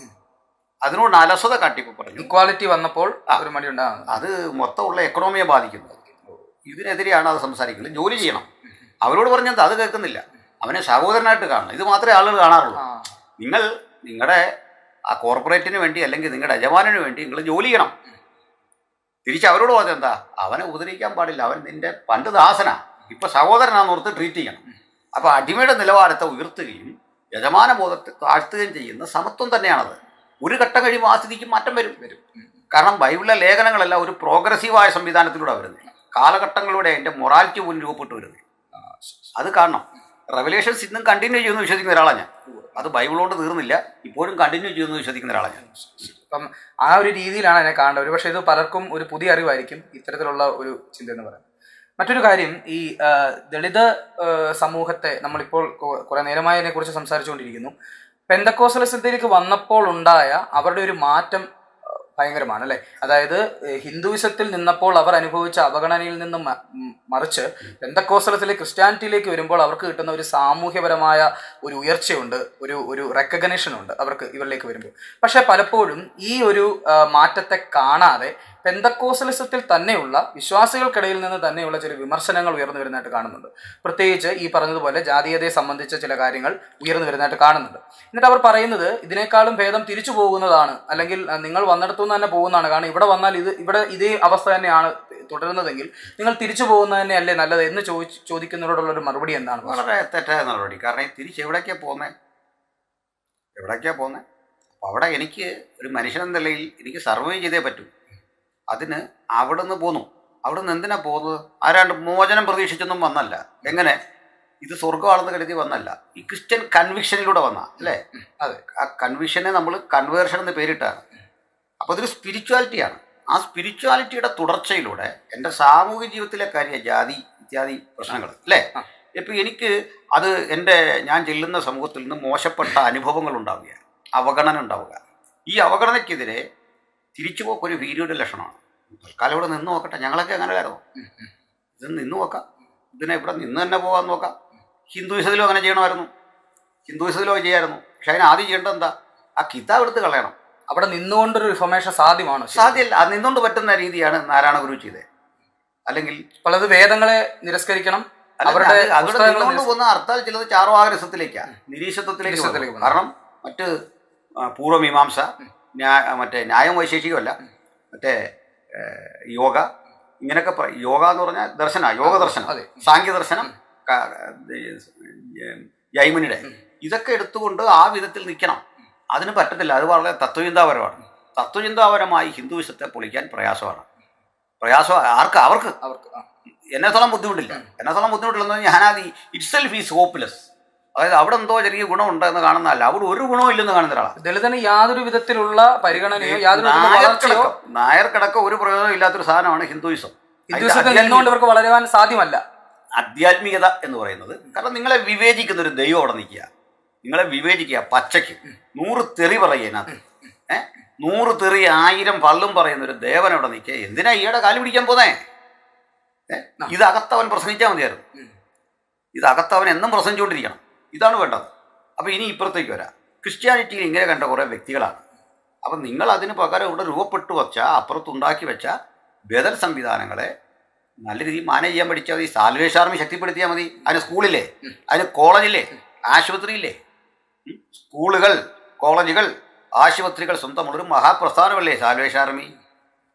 അതിനോട് അലസത കാട്ടിപ്പോൾ പറഞ്ഞു. ഇക്വാലിറ്റി വന്നപ്പോൾ ഒരു മടി ഉണ്ടാകും. അത് മൊത്തമുള്ള എക്കണോമിയെ ബാധിക്കുന്നത്. ഇതിനെതിരെയാണ് അത് സംസാരിക്കുന്നത്. ജോലി ചെയ്യണം. അവരോട് പറഞ്ഞത് അത് കേൾക്കുന്നില്ല. അവനെ സഹോദരനായിട്ട് കാണണം. ഇത് മാത്രമേ ആളുകൾ കാണാറുള്ളൂ. നിങ്ങളുടെ ആ കോർപ്പറേറ്റിന് വേണ്ടി അല്ലെങ്കിൽ നിങ്ങളുടെ യജമാനു വേണ്ടി നിങ്ങൾ ജോലി ചെയ്യണം. തിരിച്ച് അവരോട് പറഞ്ഞത് എന്താ? അവനെ ഉപദ്രവിക്കാൻ പാടില്ല, അവൻ നിന്റെ പണ്ട് ദാസനാ, ഇപ്പം സഹോദരനാന്ന് ഓർത്ത് ട്രീറ്റ് ചെയ്യണം. അപ്പോൾ അടിമയുടെ നിലവാരത്തെ ഉയർത്തുകയും യജമാന ബോധത്തെ താഴ്ത്തുകയും ചെയ്യുന്ന സമത്വം തന്നെയാണത്. ഒരു ഘട്ടം കഴിയുമ്പോൾ ആ സ്ഥിതിക്ക് മാറ്റം വരും. കാരണം ബൈബിളിലെ ലേഖനങ്ങളെല്ലാം ഒരു പ്രോഗ്രസീവായ സംവിധാനത്തിലൂടെ വരുന്നത്, കാലഘട്ടങ്ങളിലൂടെ അതിൻ്റെ മൊറാലിറ്റി പോലും രൂപപ്പെട്ടു വരുന്നത്. അത് കാണണം. റെവലേഷൻസ് ഇന്നും കണ്ടിന്യൂ ചെയ്യുമെന്ന് വിശ്വസിക്കുന്ന ഒരാളാണ് ഞാൻ. അത് ബൈബിളോട് തീർന്നില്ല, ഇപ്പോഴും കണ്ടിന്യൂ ചെയ്യുമെന്ന് വിശ്വസിക്കുന്ന ഒരാളാണ് ഞാൻ. അപ്പം ആ ഒരു രീതിയിലാണ് അതിനെ കാണേണ്ടത്. ഒരു പക്ഷേ ഇത് പലർക്കും ഒരു പുതിയ അറിവായിരിക്കും ഇത്തരത്തിലുള്ള ഒരു ചിന്ത എന്ന് പറയുന്നത്. മറ്റൊരു കാര്യം, ഈ ദളിത് സമൂഹത്തെ നമ്മളിപ്പോൾ കുറെ നേരമായി അതിനെക്കുറിച്ച് സംസാരിച്ചുകൊണ്ടിരിക്കുന്നു. പെന്തക്കോസ്റ്റലിസത്തിലേക്ക് വന്നപ്പോൾ ഉണ്ടായ അവരുടെ ഒരു മാറ്റം ഭയങ്കരമാണ് അല്ലേ. അതായത് ഹിന്ദുവിസത്തിൽ നിന്നപ്പോൾ അവർ അനുഭവിച്ച അവഗണനയിൽ നിന്നും മറിച്ച് പെന്തക്കോസ്റ്റലിസത്തിലെ ക്രിസ്ത്യാനിറ്റിയിലേക്ക് വരുമ്പോൾ അവർക്ക് കിട്ടുന്ന ഒരു സാമൂഹ്യപരമായ ഒരു ഉയർച്ചയുണ്ട്, ഒരു റെക്കഗ്നേഷനുണ്ട് അവർക്ക് ഇവരിലേക്ക് വരുമ്പോൾ. പക്ഷേ പലപ്പോഴും ഈ ഒരു മാറ്റത്തെ കാണാതെ പെന്തക്കോസ്റ്റലിസത്തിൽ തന്നെയുള്ള വിശ്വാസികൾക്കിടയിൽ നിന്ന് തന്നെയുള്ള ചില വിമർശനങ്ങൾ ഉയർന്നു വരുന്നതായിട്ട് കാണുന്നുണ്ട്. പ്രത്യേകിച്ച് ഈ പറഞ്ഞതുപോലെ ജാതീയതയെ സംബന്ധിച്ച ചില കാര്യങ്ങൾ ഉയർന്നു വരുന്നതായിട്ട് കാണുന്നുണ്ട്. എന്നിട്ട് അവർ പറയുന്നത് ഇതിനേക്കാളും ഭേദം തിരിച്ചു പോകുന്നതാണ്, അല്ലെങ്കിൽ നിങ്ങൾ വന്നിടത്തുനിന്ന് തന്നെ പോകുന്നതാണ്. കാരണം ഇവിടെ വന്നാൽ ഇവിടെ ഇതേ അവസ്ഥ തന്നെയാണ് തുടരുന്നതെങ്കിൽ നിങ്ങൾ തിരിച്ചു പോകുന്നത് തന്നെയല്ലേ നല്ലത് എന്ന് ചോദിക്കുന്നതിനോടുള്ളൊരു മറുപടി എന്താണ്? വളരെ തെറ്റായ മറുപടി. കാരണം തിരിച്ച് എവിടേക്കാണ് പോകുന്നത്? അപ്പോൾ അവിടെ എനിക്ക് ഒരു മനുഷ്യനെന്ന നിലയിൽ എനിക്ക് സർവൈവ് ചെയ്തേ പറ്റൂ. അതിന് അവിടെ നിന്ന് പോന്നു. അവിടെ നിന്ന് എന്തിനാ പോകുന്നത്? ആരാണ്ട് മോചനം പ്രതീക്ഷിച്ചൊന്നും വന്നല്ല. എങ്ങനെ? ഇത് സ്വർഗമാണെന്ന് കരുതി വന്നല്ല. ഈ ക്രിസ്ത്യൻ കൺവിക്ഷനിലൂടെ വന്ന അല്ലേ? അതെ, ആ കൺവിക്ഷനെ നമ്മൾ കൺവേർഷൻ എന്ന് പേരിട്ടാണ്. അപ്പോൾ അതൊരു സ്പിരിച്വാലിറ്റിയാണ്. ആ സ്പിരിച്വാലിറ്റിയുടെ തുടർച്ചയിലൂടെ എൻ്റെ സാമൂഹിക ജീവിതത്തിലെ കാര്യം ജാതി ഇത്യാദി പ്രശ്നങ്ങൾ അല്ലേ. ഇപ്പം എനിക്ക് അത് ഞാൻ ചെല്ലുന്ന സമൂഹത്തിൽ നിന്ന് മോശപ്പെട്ട അനുഭവങ്ങൾ ഉണ്ടാവുക, അവഗണന ഉണ്ടാവുക. ഈ അവഗണനയ്ക്കെതിരെ തിരിച്ചുപോക്കൊരു ഭീരുവിൻ്റെ ലക്ഷണമാണ്. തൽക്കാലം ഇവിടെ നിന്ന് നോക്കട്ടെ, ഞങ്ങളൊക്കെ അങ്ങനെ കയറുന്നു, ഇത് നിന്ന് നോക്കാം, ഇതിനെ ഇവിടെ നിന്ന് തന്നെ പോകാൻ നോക്കാം. ഹിന്ദുയിസത്തിലും അങ്ങനെ ചെയ്യണമായിരുന്നു, ഹിന്ദുയിസത്തിലും ചെയ്യായിരുന്നു. പക്ഷെ അതിന് ആദ്യം ചെയ്യേണ്ടത് എന്താ? ആ കിതാബ് എടുത്ത് കളയണം. അവിടെ നിന്നുകൊണ്ടൊരു റിഫോർമേഷൻ സാധ്യമാണോ? സാധ്യമല്ല. അത് നിന്നുകൊണ്ട് പറ്റുന്ന രീതിയാണ് നാരായണ ഗുരു ചെയ്തത്. അല്ലെങ്കിൽ പലത് വേദങ്ങളെ നിരസ്കരിക്കണം, അവിടെ നിന്നുകൊണ്ട് പോകുന്ന അർത്ഥാൽ ചിലത് ചാർവാകരസത്തിലേക്കാണ്, നിരീശ്വത്വത്തിലേക്ക്. കാരണം മറ്റ് പൂർവ്വമീമാംസ, മറ്റേ ന്യായം വൈശേഷികമല്ല, മറ്റേ യോഗ, ഇങ്ങനെയൊക്കെ യോഗ എന്ന് പറഞ്ഞാൽ യോഗ ദർശനം, സാഖ്യ ദർശനം, ജൈമിനിയുടെ ഇതൊക്കെ എടുത്തുകൊണ്ട് ആ വിധത്തിൽ നിൽക്കണം. അതിന് പറ്റത്തില്ല. അത് വളരെ തത്വചിന്താപരമാണ്. തത്വചിന്താപരമായി ഹിന്ദുവിസത്തെ പൊളിക്കാൻ പ്രയാസമാണ്. അവർക്ക് എന്നെത്തോളം ബുദ്ധിമുട്ടില്ല. എന്നെത്തോളം ബുദ്ധിമുട്ടില്ലെന്ന് ഞാനത് ഇറ്റ്സെൽഫ് ഈസ് ഹോപ്പ്ലെസ്. അതായത് അവിടെ എന്തോ ചെറിയ ഗുണമുണ്ടെന്ന് കാണുന്നതല്ല, അവിടെ ഒരു ഗുണവും ഇല്ലെന്ന് കാണുന്ന ഒരാളാണ്. ദളിതന് യാതൊരു വിധത്തിലുള്ള പരിഗണനയോ നായർക്കടക്കം ഒരു പ്രയോജനം ഇല്ലാത്തൊരു സാധനമാണ് ഹിന്ദുയിസം. ഇവർക്ക് വളരുവാൻ സാധ്യമല്ല. ആധ്യാത്മികത എന്ന് പറയുന്നത്, കാരണം നിങ്ങളെ വിവേചിക്കുന്ന ഒരു ദൈവം അവിടെ നിൽക്കുക, നിങ്ങളെ വിവേചിക്കുക പച്ചയ്ക്ക് 100 തെറി പറയുക, 100 തെറി 1000 പള്ളും പറയുന്ന ഒരു ദേവൻ അവിടെ നിൽക്കുക. എന്തിനാ ഈയുടെ കാല് പിടിക്കാൻ പോന്നേ? ഇതകത്തവൻ പ്രസംഗിച്ചാൽ മതിയായിരുന്നു. ഇതകത്തവൻ എന്നും പ്രസംഗിച്ചുകൊണ്ടിരിക്കണം. ഇതാണ് വേണ്ടത്. അപ്പോൾ ഇനി ഇപ്പുറത്തേക്ക് വരാം. ക്രിസ്ത്യാനിറ്റിയിൽ ഇങ്ങനെ കണ്ട കുറേ വ്യക്തികളാണ്. അപ്പം നിങ്ങൾ അതിന് പകരം ഇവിടെ രൂപപ്പെട്ടു വച്ച, അപ്പുറത്തുണ്ടാക്കി വെച്ച ബദൽ സംവിധാനങ്ങളെ നല്ല രീതിയിൽ മാനേജ് ചെയ്യാൻ പഠിച്ചാൽ മതി. സാൽവേഷൻ ആർമി ശക്തിപ്പെടുത്തിയാൽ മതി. അതിന് സ്കൂളില്ലേ, അതിന് കോളേജില്ലേ, ആശുപത്രിയില്ലേ? സ്കൂളുകൾ, കോളേജുകൾ, ആശുപത്രികൾ സ്വന്തമുള്ളൊരു മഹാപ്രസ്ഥാനമല്ലേ സാൽവേഷൻ ആർമി.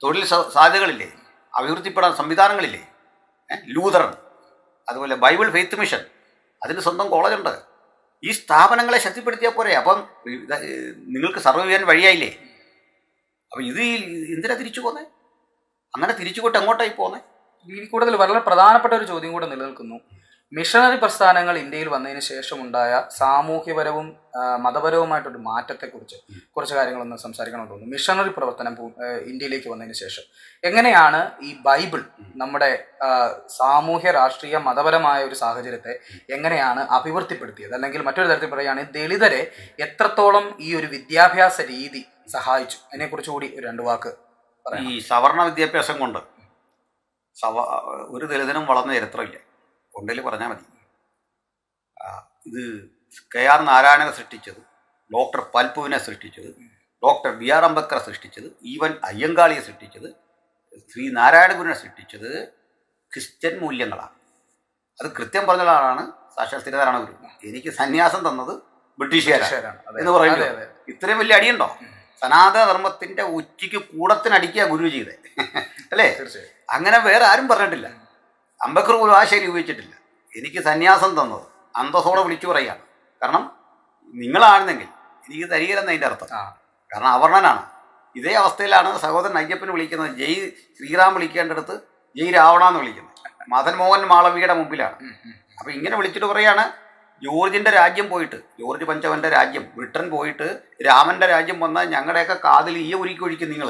തൊഴിൽ സാധ്യതകളില്ലേ, അഭിവൃദ്ധിപ്പെടാൻ സംവിധാനങ്ങളില്ലേ. ലൂതറൻ, അതുപോലെ ബൈബിൾ ഫെയ്ത്ത് മിഷൻ, അതിന് സ്വന്തം കോളേജുണ്ട്. ഈ സ്ഥാപനങ്ങളെ ശക്തിപ്പെടുത്തിയാൽ പോരെ. അപ്പം നിങ്ങൾക്ക് സർവ്വ ചെയ്യാൻ വഴിയായില്ലേ. അപ്പം ഇത് എന്തിനാ തിരിച്ചു പോന്നേ? അങ്ങനെ തിരിച്ചു പോയിട്ട് എങ്ങോട്ടായി പോന്നേ? ഇതിൽ കൂടുതൽ വളരെ പ്രധാനപ്പെട്ട ഒരു ചോദ്യം കൂടെ നിലനിൽക്കുന്നു. മിഷണറി പ്രസ്ഥാനങ്ങൾ ഇന്ത്യയിൽ വന്നതിന് ശേഷമുണ്ടായ സാമൂഹ്യപരവും മതപരവുമായിട്ടൊരു മാറ്റത്തെക്കുറിച്ച് കുറച്ച് കാര്യങ്ങളൊന്ന് സംസാരിക്കണമെന്ന് തോന്നുന്നു. മിഷണറി പ്രവർത്തനം ഇന്ത്യയിലേക്ക് വന്നതിന് ശേഷം എങ്ങനെയാണ് ഈ ബൈബിൾ നമ്മുടെ സാമൂഹ്യ, രാഷ്ട്രീയ, മതപരമായ ഒരു സാഹചര്യത്തെ എങ്ങനെയാണ് അഭിവൃദ്ധിപ്പെടുത്തിയത്? അല്ലെങ്കിൽ മറ്റൊരു തരത്തിൽ പറയുകയാണെങ്കിൽ ദളിതരെ എത്രത്തോളം ഈ ഒരു വിദ്യാഭ്യാസ രീതി സഹായിച്ചു? അതിനെക്കുറിച്ച് കൂടി 2 വാക്ക് പറയാം. ഈ സവർണ വിദ്യാഭ്യാസം കൊണ്ട് ഒരു ദളിതനും വളർന്ന ചരിത്രമില്ല. കൊണ്ടതിൽ പറഞ്ഞാൽ മതി. ഇത് KR നാരായണനെ സൃഷ്ടിച്ചത്, ഡോക്ടർ പൽപുവിനെ സൃഷ്ടിച്ചത്, ഡോക്ടർ BR അംബേദ്കറെ സൃഷ്ടിച്ചത്, ഈവൻ അയ്യങ്കാളിയെ സൃഷ്ടിച്ചത്, ശ്രീ നാരായണ ഗുരുവിനെ സൃഷ്ടിച്ചത് ക്രിസ്ത്യൻ മൂല്യങ്ങളാണ്. അത് കൃത്യം പറഞ്ഞാലാണ് സാക്ഷാൽ ശ്രീനാരായണ ഗുരു. എനിക്ക് സന്യാസം തന്നത് ബ്രിട്ടീഷുകാരാണ് എന്ന് പറയുന്നത് ഇത്രയും വലിയ അടിയുണ്ടോ? സനാതന ധർമ്മത്തിൻ്റെ ഉച്ചയ്ക്ക് കൂടത്തിനടിക്കുക ഗുരു ചെയ്തേ അല്ലേ? അങ്ങനെ വേറെ ആരും പറഞ്ഞിട്ടില്ല. അംബേദ്കർ പോലും ആ ശൈലി ഉപയോഗിച്ചിട്ടില്ല. എനിക്ക് സന്യാസം തന്നത് അന്തസ്സോടെ വിളിച്ചു പറയുകയാണ്. കാരണം നിങ്ങളാണെന്നെങ്കിൽ എനിക്ക് തരികയില്ലെന്ന് അർത്ഥം. കാരണം അവർണനാണ്. ഇതേ അവസ്ഥയിലാണ് സഹോദരൻ അയ്യപ്പന് വിളിക്കുന്നത്. ജയ് ശ്രീറാം വിളിക്കേണ്ടടുത്ത് ജയ് രാവണ എന്ന് വിളിക്കുന്നത്. മദൻ മോഹൻ മാളവികയുടെ മുമ്പിലാണ്. അപ്പം ഇങ്ങനെ വിളിച്ചിട്ട് പറയാണ്, ജോർജിൻ്റെ രാജ്യം പോയിട്ട്, ജോർജ് പഞ്ചവൻ്റെ രാജ്യം ബ്രിട്ടൻ പോയിട്ട് രാമൻ്റെ രാജ്യം വന്നാൽ ഞങ്ങളുടെയൊക്കെ കാതിൽ ഉരുക്കി ഒഴിക്കും നിങ്ങൾ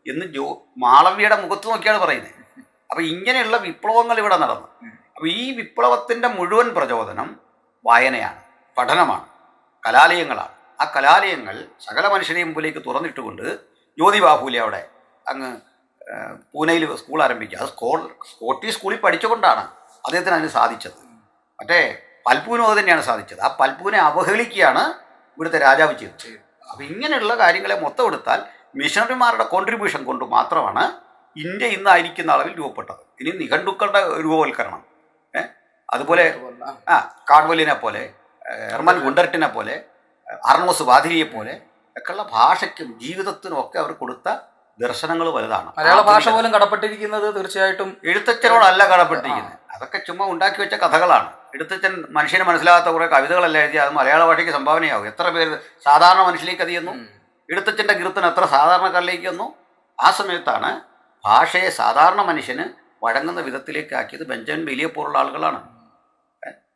എന്ന് മാളവിയുടെ മുഖത്ത് നോക്കിയാണ് പറയുന്നത്. അപ്പോൾ ഇങ്ങനെയുള്ള വിപ്ലവങ്ങൾ ഇവിടെ നടന്നു. അപ്പോൾ ഈ വിപ്ലവത്തിൻ്റെ മുഴുവൻ പ്രചോദനം വായനയാണ്, പഠനമാണ്, കലാലയങ്ങളാണ്. ആ കലാലയങ്ങൾ സകല മനുഷ്യരെയും മുമ്പിലേക്ക് തുറന്നിട്ടുകൊണ്ട് ജ്യോതി ബാഹുലെ അവിടെ അങ്ങ് പൂനെയിൽ സ്കൂൾ ആരംഭിക്കുക. അത് സ്കോട്ടിഷ് സ്കൂളിൽ പഠിച്ചുകൊണ്ടാണ് അദ്ദേഹത്തിന് അതിന് സാധിച്ചത്. മറ്റേ പൽപൂനും അത് തന്നെയാണ് സാധിച്ചത്. ആ പൽപൂനെ അവഹേളിക്കുകയാണ് ഇവിടുത്തെ രാജാവ് ചെയ്തത്. അപ്പോൾ ഇങ്ങനെയുള്ള കാര്യങ്ങളെ മൊത്തം എടുത്താൽ മിഷണറിമാരുടെ കോൺട്രിബ്യൂഷൻ കൊണ്ട് മാത്രമാണ് ഇന്ത്യ ഇന്നായിരിക്കുന്ന അളവിൽ രൂപപ്പെട്ടത്. ഇനി നിഘണ്ടുക്കളുടെ രൂപവൽക്കരണം, അതുപോലെ കാഡ്വലിനെ പോലെ, ഹെർമൻ ഗുണ്ടർട്ടിനെ പോലെ, അർണോസ് വാധിരിയെ പോലെ ഒക്കെയുള്ള ഭാഷയ്ക്കും ജീവിതത്തിനും ഒക്കെ അവർ കൊടുത്ത ദർശനങ്ങൾ വലുതാണ്. മലയാള ഭാഷ പോലും കടപ്പെട്ടിരിക്കുന്നത് തീർച്ചയായിട്ടും എഴുത്തച്ഛനോടല്ല കടപ്പെട്ടിരിക്കുന്നത്. അതൊക്കെ ചുമ്മാ ഉണ്ടാക്കി വെച്ച കഥകളാണ്. എഴുത്തച്ഛൻ മനുഷ്യനെ മനസ്സിലാകാത്ത കുറേ കവിതകളല്ല എഴുതി അത് മലയാള ഭാഷയ്ക്ക് സംഭാവനയാകും. എത്ര പേര് സാധാരണ മനുഷ്യലേക്ക് അത് ചെയ്യുന്നു. എഴുത്തച്ഛൻ്റെ കീർത്തനം എത്ര സാധാരണക്കാരിലേക്ക് വന്നു. ആ സമയത്താണ് ഭാഷയെ സാധാരണ മനുഷ്യന് വഴങ്ങുന്ന വിധത്തിലേക്ക് ആക്കിയത് ബെഞ്ചമിൻ ബെലിയെ പോലുള്ള ആളുകളാണ്.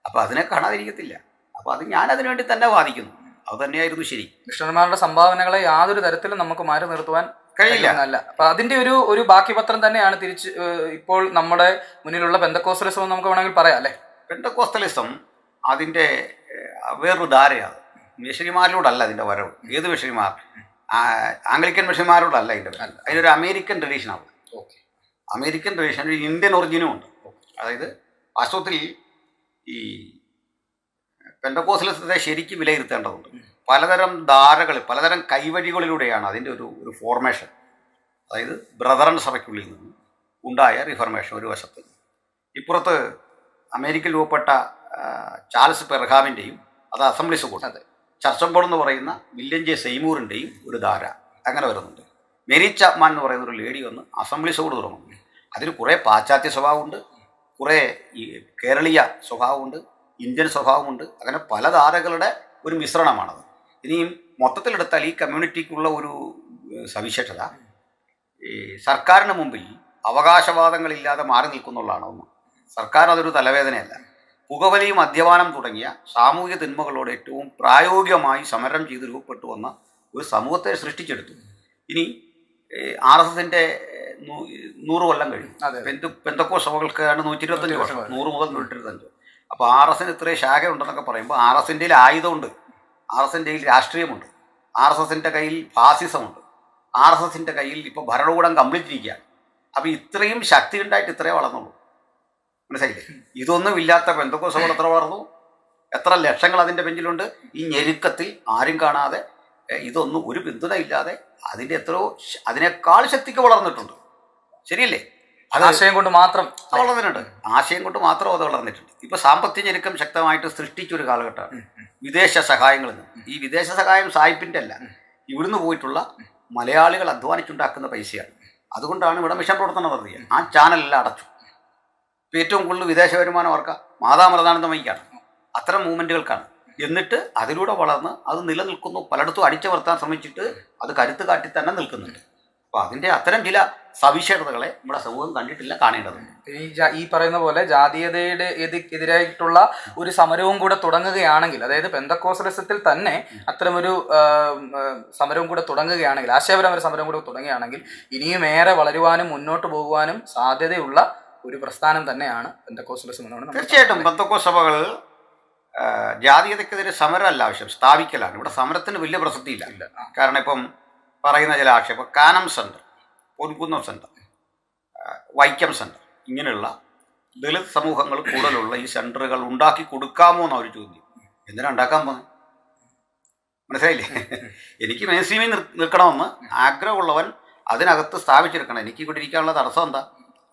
അപ്പോൾ അതിനെ കാണാതിരിക്കത്തില്ല. അപ്പോൾ അത് ഞാനതിനു വേണ്ടി തന്നെ വാദിക്കുന്നു. അത് തന്നെയായിരുന്നു ശരി. മിഷണറിമാരുടെ സംഭാവനകളെ യാതൊരു തരത്തിലും നമുക്ക് മാറ്റി നിർത്തുവാൻ കഴിയില്ല. അല്ല. അപ്പൊ അതിന്റെ ഒരു ബാക്കി പത്രം തന്നെയാണ് തിരിച്ച് ഇപ്പോൾ നമ്മുടെ മുന്നിലുള്ള പെന്തക്കോസ്റ്റലിസം എന്ന് നമുക്ക് വേണമെങ്കിൽ പറയാം അല്ലേ? പെന്തക്കോസ്റ്റലിസം അതിൻ്റെ വേറൊരു ധാരയാണ്. മിഷനിമാരിലൂടല്ല അതിൻ്റെ വരവ്. ഏത് മിഷനിമാർ? ആംഗ്ലിക്കൻ മിഷനിമാരോടല്ല അതിൻ്റെ വരവ്. അതിനൊരു അമേരിക്കൻ ട്രഡീഷനാണ്. അമേരിക്കൻ ട്രഡീഷൻ ഒരു ഇന്ത്യൻ ഒറിജിനും ഉണ്ട്. അതായത് വാസ്തവത്തിൽ ഈ പെന്തക്കോസ്റ്റലിസത്തെ ശരിക്കും വിലയിരുത്തേണ്ടതുണ്ട്. പലതരം ധാരകൾ, പലതരം കൈവഴികളിലൂടെയാണ് അതിൻ്റെ ഒരു ഫോർമേഷൻ. അതായത് ബ്രദറൻ സഭയ്ക്കുള്ളിൽ നിന്ന് ഉണ്ടായ റിഫർമേഷൻ ഒരു വശത്ത്, ഇപ്പുറത്ത് അമേരിക്കയിൽ രൂപപ്പെട്ട ചാൾസ് പെർഹാമിൻ്റെയും അത് assemblies board, church of board എന്ന് പറയുന്ന വില്യം ജെ സെയ്മൂറിൻ്റെയും ഒരു ധാര അങ്ങനെ വരുന്നുണ്ട്. മേരി ചാപ്മാൻ എന്ന് പറയുന്ന ഒരു ലേഡി വന്ന് അസംബ്ലീസ് ബോർഡ് തുടങ്ങുന്നു. അതിന് കുറേ പാശ്ചാത്യ സ്വഭാവമുണ്ട്, കുറേ ഈ കേരളീയ സ്വഭാവമുണ്ട്, ഇന്ത്യൻ സ്വഭാവമുണ്ട്. അങ്ങനെ പല ധാരകളുടെ ഒരു മിശ്രണമാണത്. ഇനിയും മൊത്തത്തിലെടുത്താൽ ഈ കമ്മ്യൂണിറ്റിക്കുള്ള ഒരു സവിശേഷത ഈ സർക്കാരിന് മുമ്പിൽ അവകാശവാദങ്ങളില്ലാതെ മാറി നിൽക്കുന്നുള്ളതാണ് ഒന്ന്. സർക്കാർ അതൊരു തലവേദനയല്ല. പുകവലിയും മദ്യപാനം തുടങ്ങിയ സാമൂഹിക തിന്മകളോട് ഏറ്റവും പ്രായോഗികമായി സമരം ചെയ്ത് രൂപപ്പെട്ടു വന്ന ഒരു സമൂഹത്തെ സൃഷ്ടിച്ചെടുത്തു. ഇനി RSSൻ്റെ 100 കൊല്ലം കഴിഞ്ഞു. പെന്തക്കോസ്ത് സഭകൾക്കാണ് 125 വർഷം, 100 മുതൽ 125. അപ്പോൾ RSSന് ഇത്രയും ശാഖ ഉണ്ടെന്നൊക്കെ പറയുമ്പോൾ RSSൻ്റെ ആയുധമുണ്ട്, RSSൻ്റെ കയ്യിൽ രാഷ്ട്രീയമുണ്ട്, RSSൻ്റെ കയ്യിൽ ഫാസിസമുണ്ട്, RSSൻ്റെ കയ്യിൽ ഇപ്പോൾ ഭരണകൂടം കംപ്ലീറ്റ് ഇരിക്കുകയാണ്. അപ്പോൾ ഇത്രയും ശക്തി ഉണ്ടായിട്ട് ഇത്രയേ വളർന്നുള്ളൂ. മനസ്സിലായില്ലേ? ഇതൊന്നും ഇല്ലാത്ത പെന്തക്കോസ്ത് സഭകൾ എത്ര വളർന്നു, എത്ര ലക്ഷങ്ങൾ അതിൻ്റെ ബെഞ്ചിലുണ്ട്. ഈ ഞെരുക്കത്തിൽ ആരും കാണാതെ, ഇതൊന്നും ഒരു പിന്തുണ ഇല്ലാതെ അതിൻ്റെ എത്രയോ അതിനേക്കാൾ ശക്തിക്ക് വളർന്നിട്ടുണ്ട്. ശരിയല്ലേ? അത് ആശയം കൊണ്ട് മാത്രം വളർന്നിട്ടുണ്ട്. ആശയം കൊണ്ട് മാത്രം അത് വളർന്നിട്ടുണ്ട്. ഇപ്പോൾ സാമ്പത്തിക ഞെരുക്കം ശക്തമായിട്ട് സൃഷ്ടിച്ചൊരു കാലഘട്ടമാണ് വിദേശ സഹായങ്ങളിൽ നിന്ന്. ഈ വിദേശ സഹായം സായിപ്പിൻ്റെ അല്ല, ഇവിടുന്ന് പോയിട്ടുള്ള മലയാളികൾ അധ്വാനിച്ചുണ്ടാക്കുന്ന പൈസയാണ്. അതുകൊണ്ടാണ് ഇവിടെ മിഷൻ പ്രവർത്തനം നടത്തിയത്. ആ ചാനലെല്ലാം അടച്ചു. ഇപ്പോൾ ഏറ്റവും കൂടുതൽ വിദേശ വരുമാനം അവർക്ക് മാതാമൃതാനന്ദമയ്ക്കാണ്. അത്തരം മൂവ്മെൻറ്റുകൾക്കാണ്. എന്നിട്ട് അതിലൂടെ വളർന്ന് അത് നിലനിൽക്കുന്നു. പലയിടത്തും അടിച്ചമർത്താൻ ശ്രമിച്ചിട്ട് അത് കരുത്ത് കാട്ടി തന്നെ നിൽക്കുന്നുണ്ട്. അപ്പോൾ അതിൻ്റെ അത്തരം ചില സവിശേഷതകളെ നമ്മുടെ സമൂഹം കണ്ടിട്ടില്ല, കാണേണ്ടതുണ്ട്. ഈ പറയുന്ന പോലെ ജാതീയതയുടെ എതിരായിട്ടുള്ള ഒരു സമരവും കൂടെ തുടങ്ങുകയാണെങ്കിൽ, അതായത് പെന്തക്കോസ്റ്റലിസത്തിൽ തന്നെ അത്തരമൊരു സമരവും കൂടെ തുടങ്ങുകയാണെങ്കിൽ, ആശയപരമായ സമരം കൂടെ തുടങ്ങുകയാണെങ്കിൽ ഇനിയും ഏറെ വളരുവാനും മുന്നോട്ട് പോകുവാനും സാധ്യതയുള്ള ഒരു പ്രസ്ഥാനം തന്നെയാണ് പെന്തക്കോസ്റ്റലിസം എന്നാണ്. തീർച്ചയായിട്ടും പെന്തക്കോസ്ത് സഭകൾ ജാതീയതയ്ക്കെതിരെ സമരമല്ല ആവശ്യം, സ്ഥാപിക്കലാണ്. ഇവിടെ സമരത്തിന് വലിയ പ്രസക്തിയില്ല. കാരണം ഇപ്പം പറയുന്ന ചില ആക്ഷേപം Kanam centre, Ponkunnam centre, Vaikom centre, ഇങ്ങനെയുള്ള ദളിത് സമൂഹങ്ങൾ കൂടുതലുള്ള ഈ സെൻറ്ററുകൾ ഉണ്ടാക്കി കൊടുക്കാമോ എന്നൊരു ചോദ്യം. എന്തിനാ ഉണ്ടാക്കാൻ പോകുന്നത്? മനസ്സിലായില്ലേ? എനിക്ക് മേസിമിൽ നിൽക്കണമെന്ന് ആഗ്രഹമുള്ളവൻ അതിനകത്ത് സ്ഥാപിച്ചെടുക്കണം. എനിക്ക് ഇവിടെ ഇരിക്കാനുള്ള തടസ്സം എന്താ?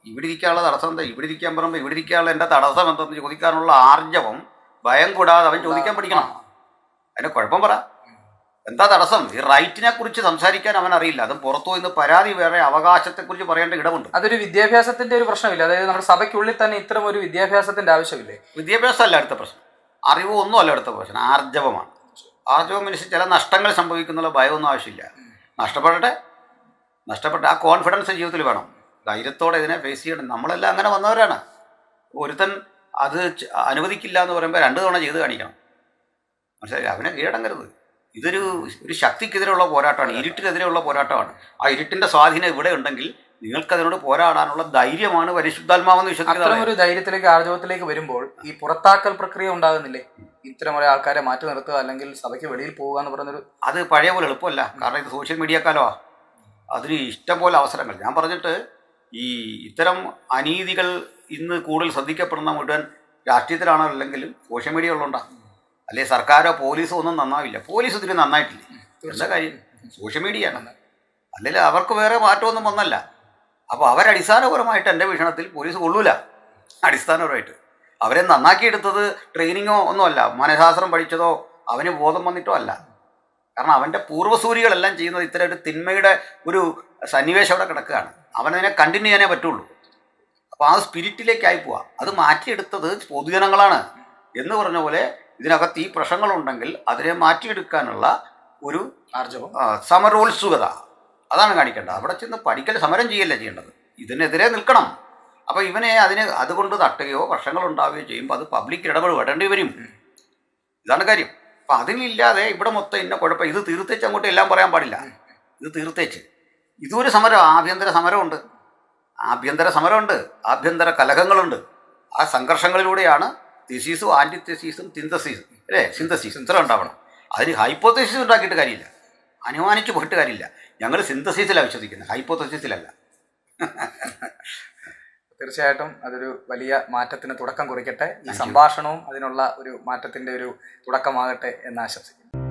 ഇവിടെ ഇരിക്കാനുള്ള തടസ്സം എന്താ? ഇവിടെ ഇരിക്കാൻ പറയുമ്പോൾ ഇവിടെ ഇരിക്കാനുള്ള എൻ്റെ തടസ്സം എന്തെന്ന് ചോദിക്കാനുള്ള ആർജവം ഭയം കൂടാതെ അവൻ ചോദിക്കാൻ പഠിക്കണം. അതിന് കുഴപ്പം പറ, എന്താ തടസ്സം? ഈ റൈറ്റിനെ കുറിച്ച് സംസാരിക്കാൻ അവൻ അറിയില്ല. അതും പുറത്തു നിന്ന് പരാതി വേറെ അവകാശത്തെക്കുറിച്ച് പറയേണ്ട ഇടമുണ്ട്. അതൊരു വിദ്യാഭ്യാസത്തിന്റെ ഒരു പ്രശ്നമില്ല. അതായത് നമ്മുടെ സഭയ്ക്കുള്ളിൽ തന്നെ ഇത്തരം ഒരു വിദ്യാഭ്യാസത്തിന്റെ ആവശ്യമില്ലേ? വിദ്യാഭ്യാസമല്ല അടുത്ത പ്രശ്നം, അറിവ് ഒന്നും അല്ല അടുത്ത പ്രശ്നം, ആർജവമാണ്. ആർജവം മനുഷ്യൻ ചില നഷ്ടങ്ങൾ സംഭവിക്കുന്നുള്ള ഭയമൊന്നും ആവശ്യമില്ല. നഷ്ടപ്പെട്ട ആ കോൺഫിഡൻസ് ജീവിതത്തിൽ വേണം. ധൈര്യത്തോടെ ഇതിനെ ഫേസ് ചെയ്യണം. നമ്മളെല്ലാം അങ്ങനെ വന്നവരാണ്. ഒരുത്തൻ അത് അനുവദിക്കില്ല എന്ന് പറയുമ്പോൾ 2 തവണ ചെയ്ത് കാണിക്കണം. മനസ്സിലായില്ല? അവനെ കീഴടങ്ങരുത്. ഇതൊരു ശക്തിക്കെതിരെയുള്ള പോരാട്ടമാണ്, ഇരുട്ടിനെതിരെയുള്ള പോരാട്ടമാണ്. ആ ഇരുട്ടിൻ്റെ സ്വാധീനം ഇവിടെ ഉണ്ടെങ്കിൽ നിങ്ങൾക്കതിനോട് പോരാടാനുള്ള ധൈര്യമാണ് പരിശുദ്ധാത്മാവെന്ന് വിശ്വസിക്കുന്നത്. അത്തരം ഒരു ധൈര്യത്തിലേക്ക്, ആർജവത്തിലേക്ക് വരുമ്പോൾ ഈ പുറത്താക്കൽ പ്രക്രിയ ഉണ്ടാകുന്നില്ലേ? ഇത്തരം ഒരേ ആൾക്കാരെ മാറ്റി നിർത്തുക അല്ലെങ്കിൽ സഭയ്ക്ക് വെളിയിൽ പോവുക എന്ന് പറയുന്നൊരു, അത് പഴയ പോലെ എളുപ്പമല്ല. കാരണം ഇത് സോഷ്യൽ മീഡിയ കാലമാണ്. അതിന് ഇഷ്ടം പോലെ അവസരങ്ങൾ. ഞാൻ പറഞ്ഞിട്ട് ഈ ഇത്തരം അനീതികൾ ഇന്ന് കൂടുതൽ ശ്രദ്ധിക്കപ്പെടുന്ന മുഴുവൻ രാഷ്ട്രീയത്തിലാണോ അല്ലെങ്കിലും സോഷ്യൽ മീഡിയ ഉള്ളതുകൊണ്ടാണ്. അല്ലെ സർക്കാരോ പോലീസോ ഒന്നും നന്നാവില്ല. പോലീസ് ഇതിന് നന്നായിട്ടില്ല. എന്താ കാര്യം? സോഷ്യൽ മീഡിയ ആണ്. അല്ലെങ്കിൽ അവർക്ക് വേറെ മാറ്റമൊന്നും വന്നല്ല. അപ്പോൾ അവരടിസ്ഥാനപരമായിട്ട് എൻ്റെ വീക്ഷണത്തിൽ പോലീസ് കൊള്ളൂല. അടിസ്ഥാനപരമായിട്ട് അവരെ നന്നാക്കിയെടുത്തത് ട്രെയിനിങ്ങോ ഒന്നുമല്ല, മനഃശാസ്ത്രം പഠിച്ചതോ അവന് ബോധം വന്നിട്ടോ അല്ല. കാരണം അവൻ്റെ പൂർവ്വസൂരികളെല്ലാം ചെയ്യുന്നത് ഇത്തരം ഒരു തിന്മയുടെ ഒരു സന്നിവേശം അവിടെ കിടക്കുകയാണ്. അവനതിനെ കണ്ടിന്യൂ ചെയ്യാനേ പറ്റുള്ളൂ. അപ്പോൾ ആ സ്പിരിറ്റിലേക്കായി പോവാം. അത് മാറ്റിയെടുത്തത് പൊതുജനങ്ങളാണ് എന്ന് പറഞ്ഞ പോലെ ഇതിനകത്ത് ഈ പ്രശ്നങ്ങളുണ്ടെങ്കിൽ അതിനെ മാറ്റിയെടുക്കാനുള്ള ഒരു ആർജവം, സമരോത്സുകത, അതാണ് കാണിക്കേണ്ടത്. അവിടെ ചെന്ന് പഠിക്കൽ സമരം ചെയ്യല്ല ചെയ്യേണ്ടത്, ഇതിനെതിരെ നിൽക്കണം. അപ്പോൾ ഇവനെ അതുകൊണ്ട് തട്ടുകയോ പ്രശ്നങ്ങൾ ഉണ്ടാവുകയോ ചെയ്യുമ്പോൾ അത് പബ്ലിക് ഇടപെടേണ്ടി വരും. ഇതാണ് കാര്യം. അപ്പം അതിലില്ലാതെ ഇവിടെ മൊത്തം ഇന്ന കുഴപ്പം, ഇത് തീർത്തേച്ച് അങ്ങോട്ട് എല്ലാം പറയാൻ പാടില്ല. ഇത് തീർത്തേച്ച് ഇതൊരു സമരം, ആഭ്യന്തര സമരമുണ്ട്, ആഭ്യന്തര കലഹങ്ങളുണ്ട്. ആ സംഘർഷങ്ങളിലൂടെയാണ് തെസീസും ആൻറ്റിതെസീസും സിന്തസീസും അല്ലേ, സിന്തസീസ് ഇത്ര ഉണ്ടാവണം. അതിന് ഹൈപ്പോതെസിസ് ഉണ്ടാക്കിയിട്ട് കാര്യമില്ല, അനുമാനിച്ച് പോയിട്ട് കാര്യമില്ല. ഞങ്ങൾ സിന്തസീസിലാണ് വിശ്വസിക്കുന്നത്, ഹൈപ്പോതെസിസിലല്ല. തീർച്ചയായിട്ടും അതൊരു വലിയ മാറ്റത്തിന് തുടക്കം കുറിക്കട്ടെ. ഈ സംഭാഷണവും അതിനുള്ള ഒരു മാറ്റത്തിൻ്റെ ഒരു തുടക്കമാകട്ടെ എന്ന് ആശംസിക്കുന്നു.